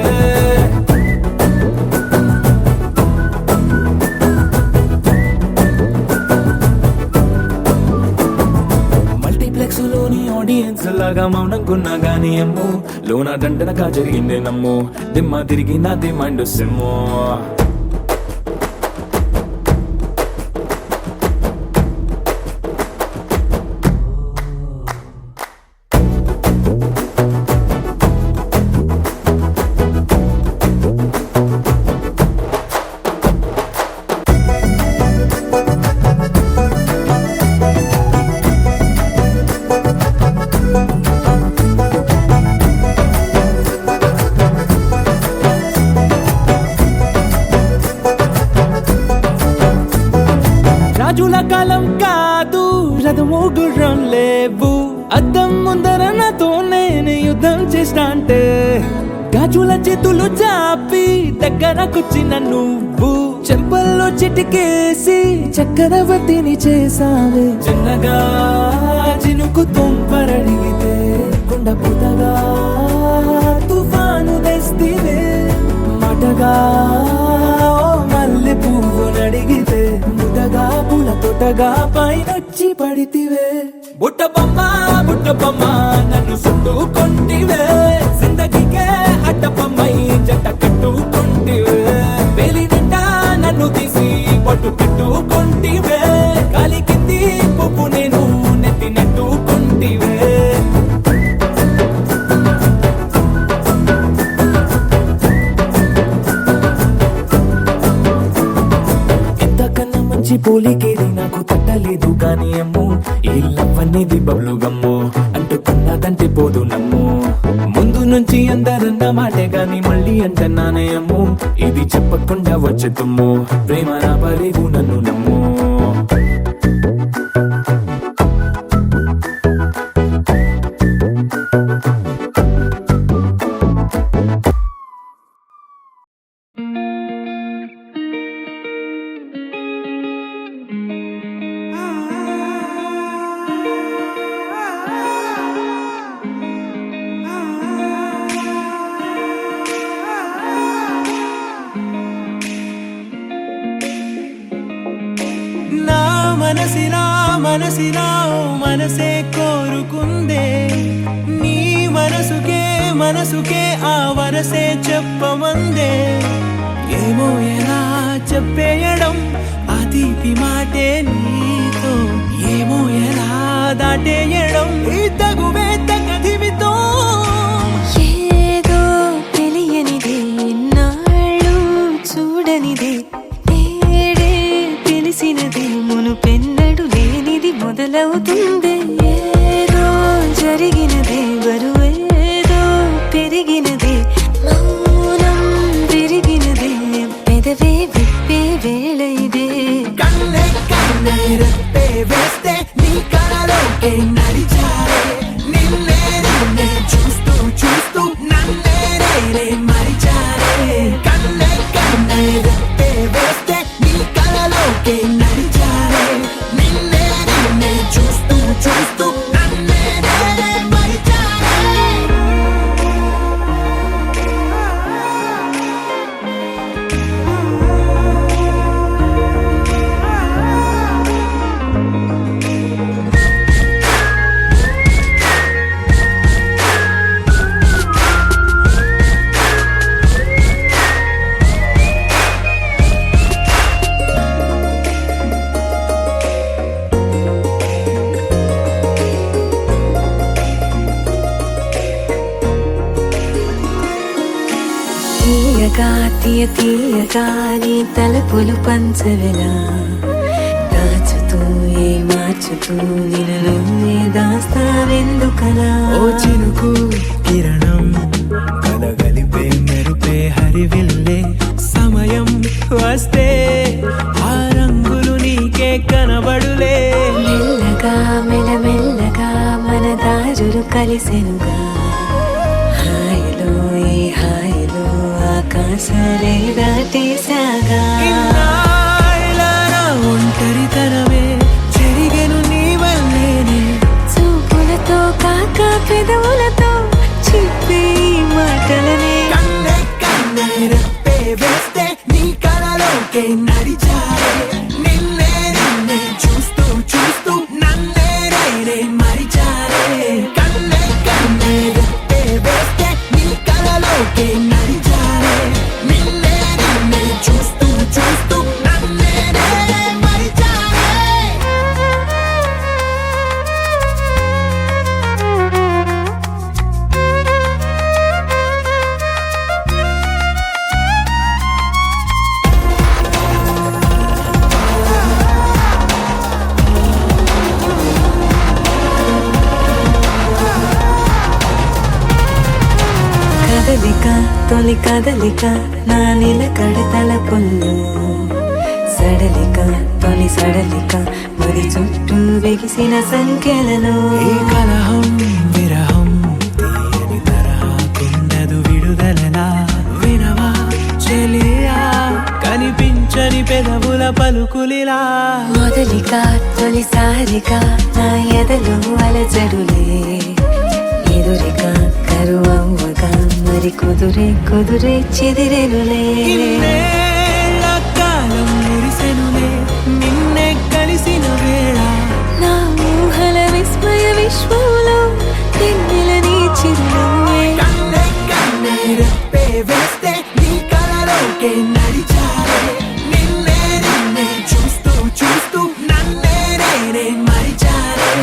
ఆడియన్స్ లాగా మౌనంకున్నా గానీ అమ్ము, లోన దండనగా జరిగిందే నమ్ము, దిమ్మ తిరిగి నాది మైండ్ సిమ్ము. రాజుల కాలం కాదు, రథము గుర్రం లేవు, అద్దం ముందర నాతో నేను యుద్ధం చేస్తా అంటే గాజుల చేతులు చాపి దగ్గరకొచ్చిన నువ్వు చెంపల్లో చిటికేసి చక్రవర్తిని చేసావే. చిన్నగా చినుకు తుంపరడిగితే కొండ పుతగా తుఫాను తెస్తివే. మాటగా మల్లె పువ్వు నడిగితే ముదగా పూల తోటగా పైనొచ్చి పడితివే. బుట్ట బొమ్మ నన్ను చుట్టుకొంటివే, జిందగీకే అడ్డపమ్మై జంట కట్టుకొంటివే. వేలి నిండా నన్ను తీసి పట్టు పెట్టుకొంటివే, గాలి కింది పువ్వు నేను నెత్తి నెట్టుకొంటివే. ఇంతకన్నా మంచి పోలికేది నాకు తట్టలేదు కానీ అమ్మో, ఈ లవ్ అనేది బబ్లు గమ్ము అంటుకున్నదంటే పోదు నమ్ము. ముందు నుంచి అందరన్న మాటే గాని మళ్ళీ అంటున్నానే అమ్ము, ఇది చెప్పకుండా వచ్చే తుమ్ము, ప్రేమ రాబలేవు నన్ను నమ్ము. మనసినా మనసే కోరుకుందే, నీ మనసుకే ఆ వరసే చెప్పమందే. ఏమో ఎలా చెప్పేయడం ఆ తీపి మాటే నీతో, ఏమో ఎలా దాటేయడం ఈ తగువే తగదివితో. ఏదో తెలియనిదే నాళ్ళు చూడనిదే, నేడే తెలిసినదే మునుపెన్నడు లేనిది మొదలవుతుంది. ఏదో జరిగినదే బరువేదో పెరిగినదే, మౌనం విరిగినదే పెదవే విప్పే వేళ ఇదే. కన్నే రెప్పే వేస్తే నీ కళలోకే నడిచారే, నిన్నే చూస్తూ నన్నే మరిచారే. కన్నే రెప్పే వేస్తే నీ కళలోకే నడిచారే, నిన్నే చూస్తూ నన్నే మరిచారే. తీయగా నీ తలపులు పంచవెలా, దాచుతూ మార్చుతూ నిన్ను నువ్వే దాస్తావెందుకలా. ఓ చినుకు కిరణం కలగలిపే మెరుపే హరివిల్లే, సమయం వస్తే ఆ రంగులు నీకే కనబడులే. మెల్లగా మెల్లమెల్లగా మన దారులు కలిసెనుగా, హాయిలో ఈ హాయిలో ఆకాశాలే దాటేసాగా. ఒంటరితనమే చెరిగెను నీ వల్లేనే, చూపులతో కాక పెదవులతో చెప్పే ఈ మాటలనే. కన్నే రెప్పే వేస్తే నీ కళలోకే నడిచారే, నిన్నే చూస్తూ నన్నే మరిచారే. కన్నే రెప్పే వేస్తే నీ కళలోకే నడిచారే, నిన్నే చూస్తూ నన్నే మరిచారే. తొలి కదలిక నా నిలకడ తలపుల్లో, సడలిక తొలి సడలిక మరి చుట్టూ వెగిసిన సంఖ్యలలో ఏ కలహం విరహం తీయని తరహాకుండదు విడుదలలా వినవా చెలియా కనిపించని పెదవుల పలుకులిలా మొదలిక తొలిసారిగా నా ఎదలు అలజడులే ఎదురిగా కరువవ్వగా మరి కుదురే చెదిరెనులే ఇన్నేళ్ల కాలం మురిసెనులే నిన్నే కలిసిన వేళ నా ఊహల విస్మయ విశ్వంలో తెన్నెలని చిరునవ్వే కన్నే కన్నే రెప్పే వేస్తే నీ కలలోకే నడిచారే నిన్నే నిన్నే చూస్తూ చూస్తూ నన్నే నేనే మరిచారే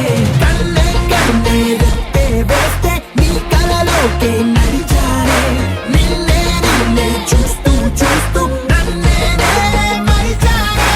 కన్నే కన్నే రెప్పే వేస్తే నీ కలలోకే నడిచారే నిన్నే నిన్నే చూస్తూ చూస్తూ నన్నే నేనే మరిచారే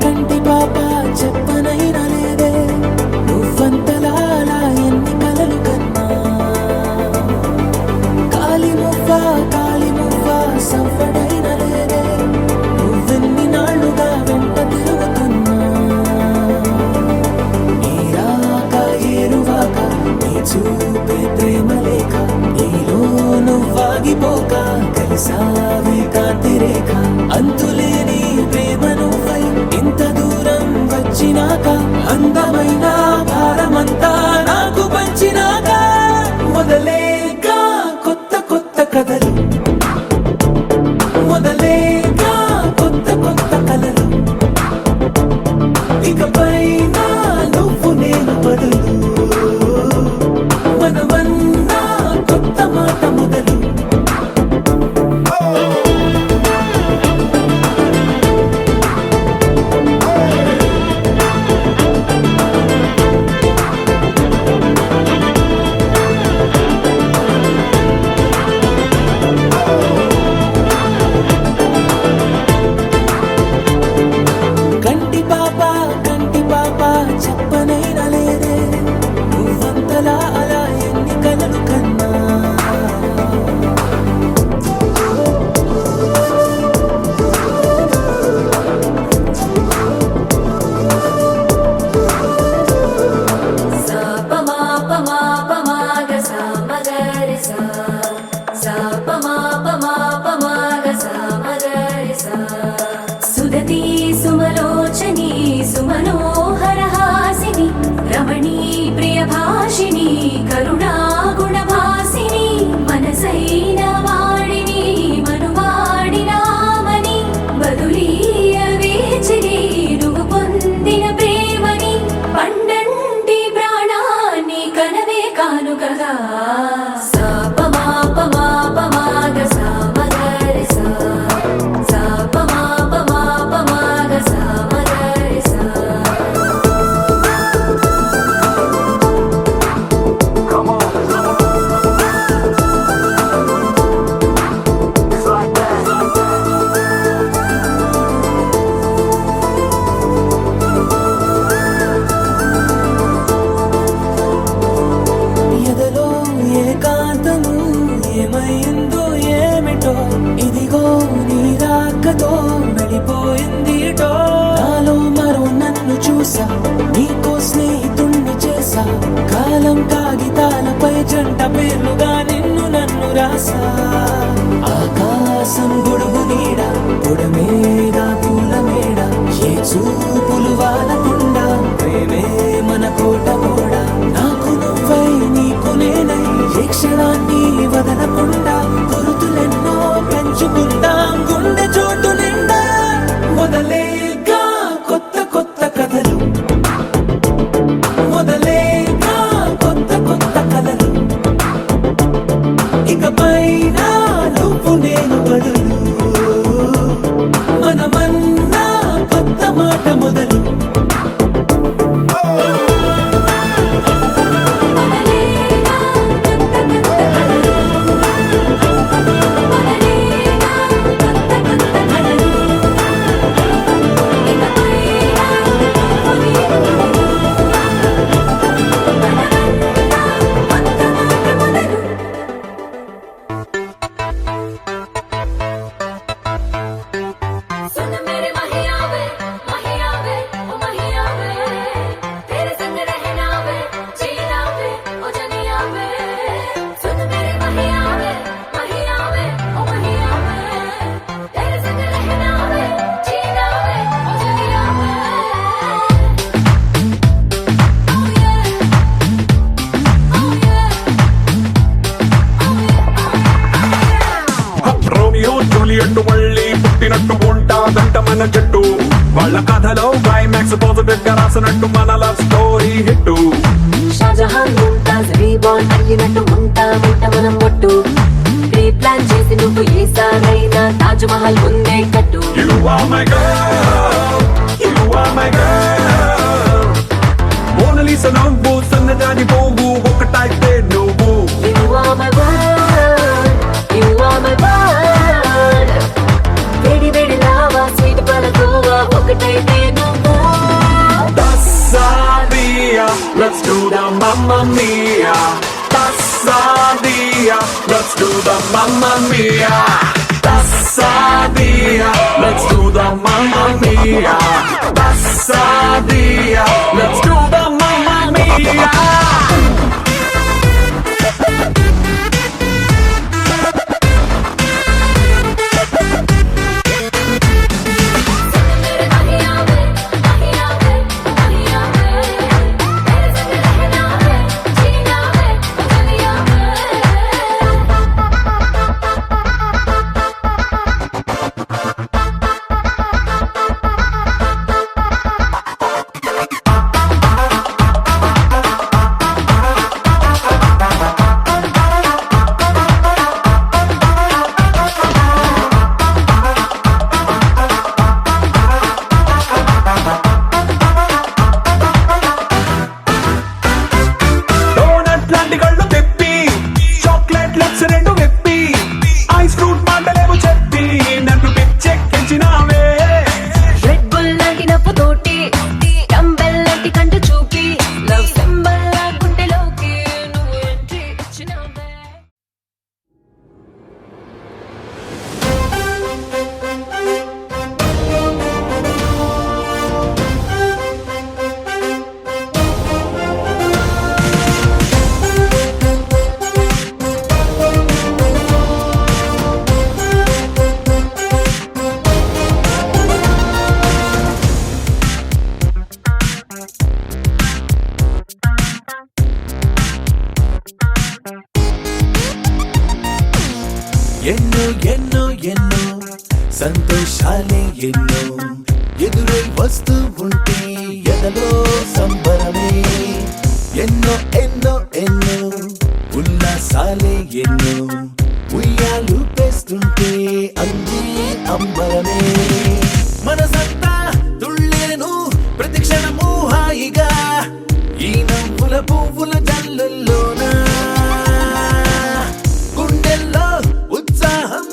కంటి పాప చెప్పనైనా లేదే నువ్వంతలా అలా ఎన్ని కలలు కన్నా కాలి మువ్వ సవ్వడైన లేదే నువ్వెన్ని నాళ్ళుగా వెంట తిరుగుతున్నా నీరాక ఏరువాక నీ చూపే ప్రేమ లేక నీలో నువ్వాగిపోక కలిసావే కాంతి రేఖ అంతులేని ప్రేమ నువ్వై ఇంత దూరం వచ్చినాక అందమైన భారమంతా నాకు పంచినాక మొదలేక కొత్త కథలు మొదలేక కొత్త కలలు ఇకపై నువ్వు నేను బదులు మనమన్నా కొత్త మాట మొదలు కంటి పాప చెప్పనైనా లేదే నువ్వంతలా అలా ఎన్ని కలలు కన్నా సుదతి సుమలోచని సుమనోహర హాసిని రమణీ ప్రియ భాషిని కరుణా గుణ భాసిని మనసైన వాడిని మనువాడినామని బదులీయ వేచిని నువ్వు పొందిన ప్రేమని పండంటి ప్రాణాన్ని కనవే కానుకగా ఎదలో ఏకాంతము ఏమైందో ఏమిటో ఇదిగో నీ రాకతో వెళ్ళిపోయిందిటో నాలో మరో నన్ను చూసా నీకో స్నేహితుణ్ణి చేసా కాలం కాగితాలపై జంట పేర్లుగా నిన్ను నన్ను రాసా ఆకాశం గొడుగు నీడ పొడమేడ పూల మేడ ఏ చూపులు వాలకుండా ప్రేమే మన కోట కూడా నాకు నువ్వై నీకు నేనై ఏ క్షణాన్ని వదలకుండా గుర్తులెన్నో పెంచుకుందాం గుండె చోటు నిండా మొదలేగా కొత్త కథలు రైమ్స్ పాజిటివ్ గా రాసినట్టు మన love story hit. Shahjahan Mumtaz reborn అయ్యినట్టు ఉంటా మనం ఒట్టు ప్రీ ప్లాన్ చేసి నువ్వు ఈసారైనా తాజ్ మహల్ ముందే కట్టు. You are my girl, you are my girl. మోనలీసా నవ్వు సన్నజాజి పువ్వు ఒకటైతే నువ్వు. You are my world, you are my world. వేడి వేడి లావా స్వీట్ పలకోవా ఒకటైతే నువ్వు. Tassadia, let's do the Mamma Mia. Tassadia, let's do the Mamma Mia. Tassadia, let's do the Mamma Mia. Tassadia, let's do the Mamma Mia. ఎన్నో ఎన్నో ఎన్నో సంతోషాలే ఎన్నో ఎదురై వస్తూ ఉంటే ఎదలో సంబరమే. ఎన్నో ఎన్నో ఎన్నో ఉల్లాసాలే ఎన్నో ఉయ్యాలు పేస్తుంటే అందే అంబరమే. మనసంతా తుళ్ళేను ప్రతి క్షణము హాయిగా ఈ నవ్వుల పువ్వుల జల్లుల్లోనా. గుండెల్లో ఉత్సాహం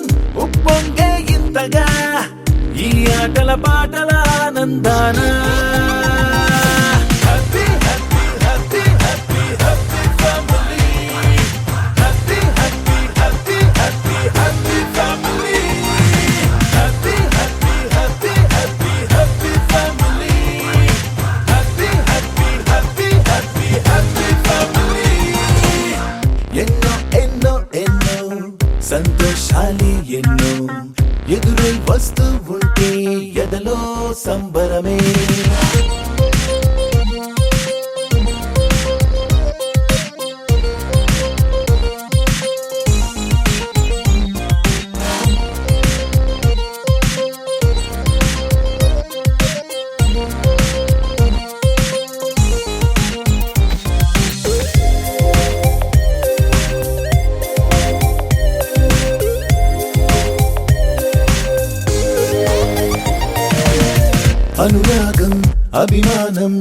ఉప్పొంగే ఇంతగా ఈ ఆటల పాటల ఆనందానా. ఎన్నో ఎన్నో ఎన్నో సంతోషాలే ఎన్నో ఎదురై వస్తూ ఉంటే ఎదలో సంబరమే. అనురాగం అభిమానం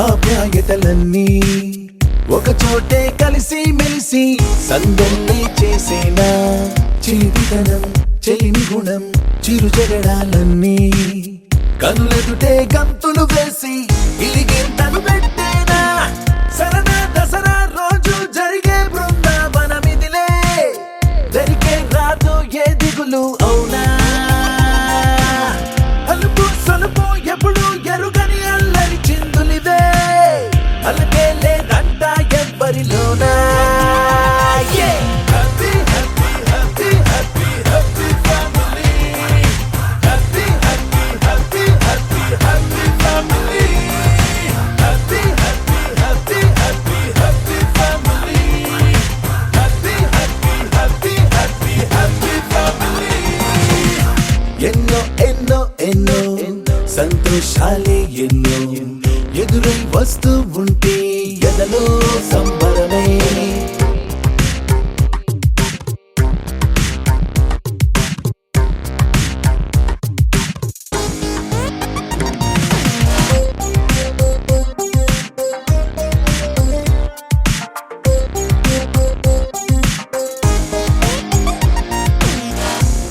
ఆప్యాయతలన్నీ ఒక చోటే కలిసి మెలిసి సందల్లే చేసేనా. చిలిపితనం చెలిమి గుణం చిరు జగడాలన్నీ కనులెదుటే గంతులు వేసి ఇలిగింతలు పెట్టేనా. సరదా దసరా రోజు జరిగే బృందావనమిదిలే దరికే రాదు ఏ దిగులు అవునా. అలుపు సలుపు ఎప్పుడు ఎరుగని అల్లరి చిందులిదే అలకే లేదంట ఎవ్వరిలోనా. ఎన్నో ఎన్నో ఎన్నో సంతోషాలే ఎన్నో వస్తూ ఉంటే ఎదలో సంబరమే.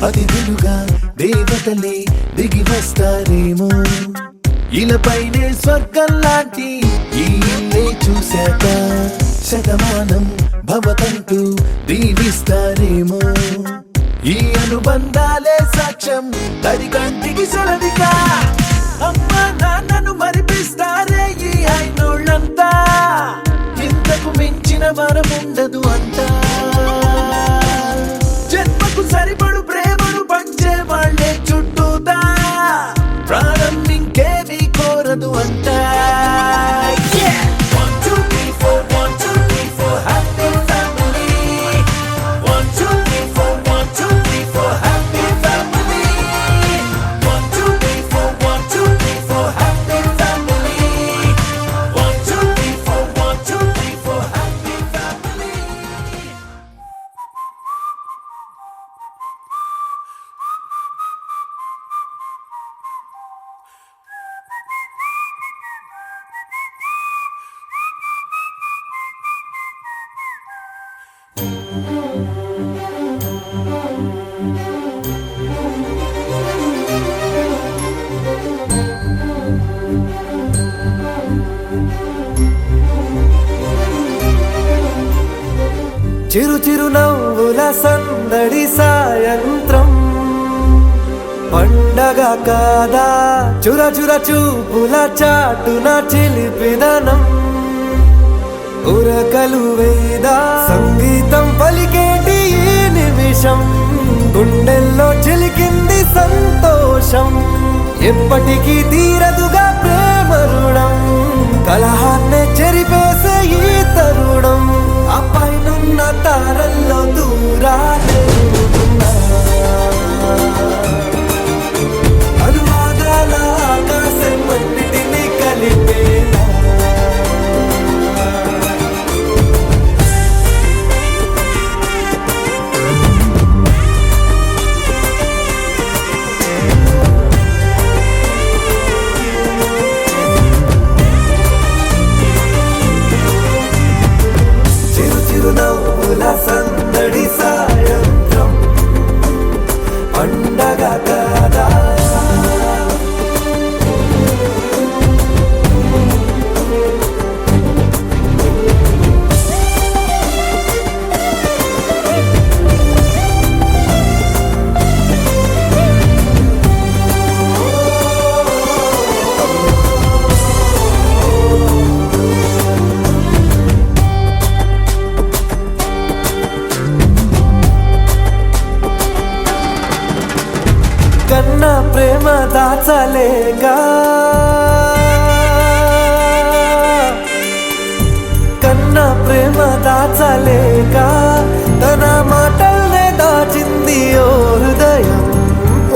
అతిథులుగా దేవతలే దిగి వస్తారేమో, ఇలపైనే స్వర్గం లాంటి ఈ ఇల్లే చూశాక శతమానం భవతంటూ దీవిస్తారేమో. ఈ అనుబంధాలే సాక్ష్యం తడి కంటికి సెలవిగా. అమ్మ నాన్నను మరిపిస్తారే ఈ అయినోళ్ళంతా, ఇంతకు మించిన వరముండదు అంతా. జన్మకు సరిపడు ప్రేమను పంచే వాళ్ళే చుట్టూతా, ప్రాణం ఇంకేమీ కోరదు అంటా. 1 2 3 4 1 2 3 4 happy family. 1 2 3 4 1 2 3 4 happy family. 1 2 3 4 1 2 3 4 happy family. 1 2 3 4 1 2 3 4 happy family. చిరు చిరు నవ్వుల సందడి సాయంత్రం, పండగ కాదా చుర చుర చూపుల చాటున చిలిపిదనం. ఉరకలు వేదా సంగీతం పలికేటి ఈ నిమిషం, గుండెల్లో చిలికింది సంతోషం. ఎప్పటికీ తీరదుగా ప్రేమ రుణం, కలహాన్నే చెరిపేసే ఈ తరుణం. ఆ పైనున్న తారల్లో దూరాలే ఉంటున్నా, అనువాదాల ఆకాశం అన్నిటినీ కలిపేలా. చిరు చిరు నవ్వుల సందడి సాయంత్రం, పండగ కాదా. కన్న ప్రేమ దాచలేగా, కన్న ప్రేమ దాచలేగా, తన మాటల్నే దాచింది ఓ హృదయం.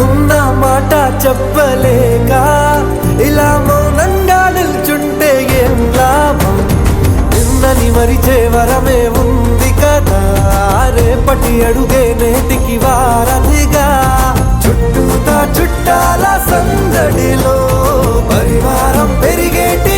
ఉన్న మాట చెప్పలేక ఇలా మౌనంగా నిల్చుంటే ఏం లాభం. నిన్నని మరిచే వరమే ఉంది కదా, రేపటి అడుగే నేటికి వారధిగా. చుట్టూతా చుట్టాల సందడిలో పరివారం పెరిగేటి